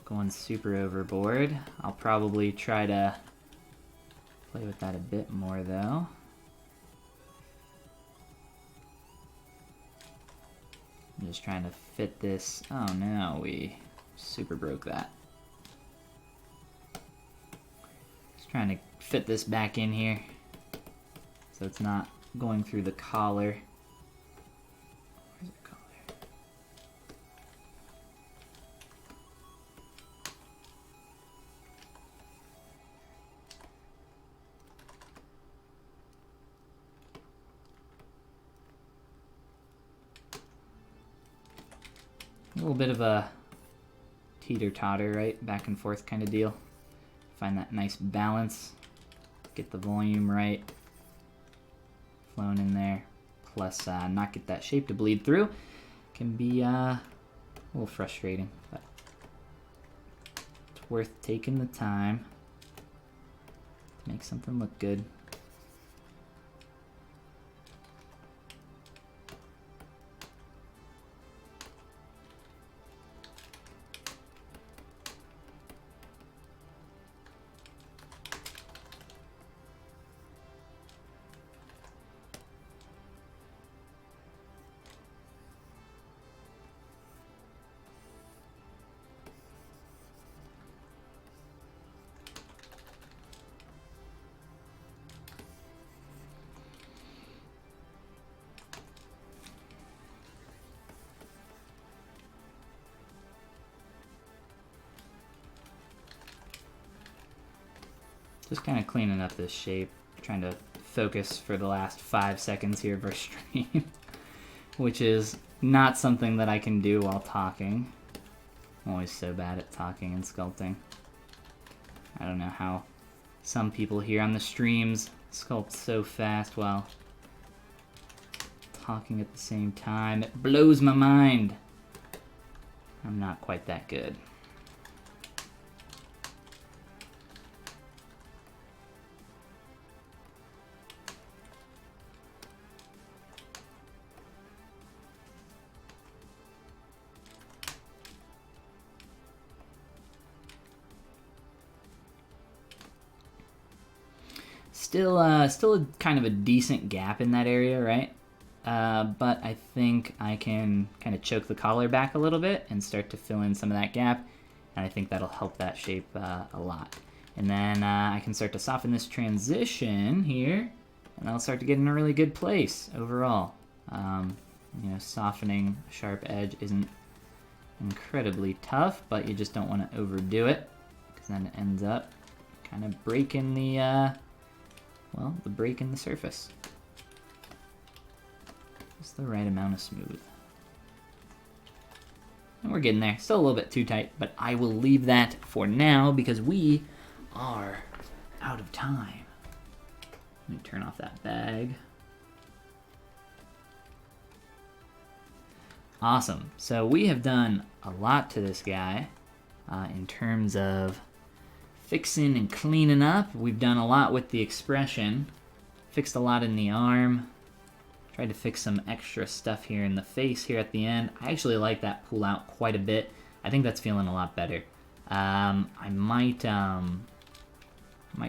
going super overboard. I'll probably try to play with that a bit more though. I'm just trying to fit this. Oh no, we super broke that. Just trying to fit this back in here so it's not going through the collar. Where's the collar? A little bit of a teeter-totter, right? Back and forth kind of deal. Find that nice balance. Get the volume right. Flown in there. Plus not get that shape to bleed through. Can be a little frustrating, but it's worth taking the time to make something look good. Just kind of cleaning up this shape, trying to focus for the last 5 seconds here of our stream, which is not something that I can do while talking. I'm always so bad at talking and sculpting. I don't know how some people here on the streams sculpt so fast while talking at the same time. It blows my mind. I'm not quite that good. Still a kind of a decent gap in that area, right? But I think I can kind of choke the collar back a little bit and start to fill in some of that gap, and I think that'll help that shape a lot. And then I can start to soften this transition here, and I'll start to get in a really good place overall. You know, softening a sharp edge isn't incredibly tough, but you just don't want to overdo it, because then it ends up kind of breaking the well, the break in the surface. Just the right amount of smooth. And we're getting there. Still a little bit too tight, but I will leave that for now because we are out of time. Let me turn off that bag. Awesome. So we have done a lot to this guy in terms of fixing and cleaning up. We've done a lot with the expression. Fixed a lot in the arm. Tried to fix some extra stuff here in the face here at the end. I actually like that pull out quite a bit. I think that's feeling a lot better. I might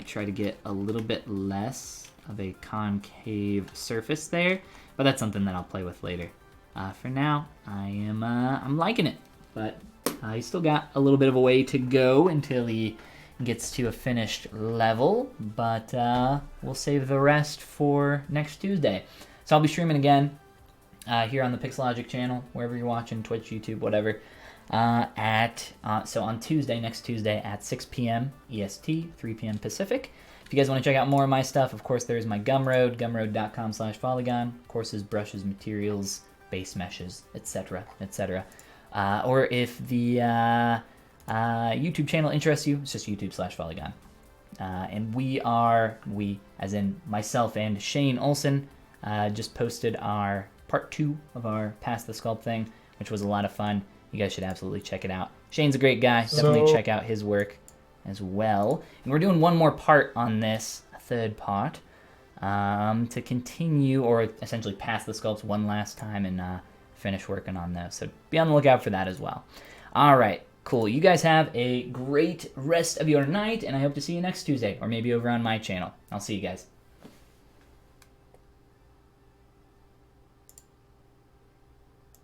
try to get a little bit less of a concave surface there, but that's something that I'll play with later. For now, I'm liking it, but he's still got a little bit of a way to go until he gets to a finished level, but we'll save the rest for next Tuesday. So I'll be streaming again here on the Pixologic channel, wherever you're watching, Twitch, YouTube, whatever. so on Tuesday, next Tuesday at 6 p.m. EST, 3 p.m. Pacific. If you guys want to check out more of my stuff, of course, there's my Gumroad, gumroad.com/polygon, courses, brushes, materials, base meshes, etc., etc. Or if the YouTube channel interests you, it's just youtube.com/polygon. And we, as in myself and Shane Olson, just posted our part 2 of our Pass the Sculpt thing, which was a lot of fun. You guys should absolutely check it out. Shane's a great guy. Definitely check out his work as well. And we're doing one more part on this, a third part, to continue or essentially pass the sculpts one last time and finish working on those. So be on the lookout for that as well. All right, cool. You guys have a great rest of your night, and I hope to see you next Tuesday or maybe over on my channel. I'll see you guys.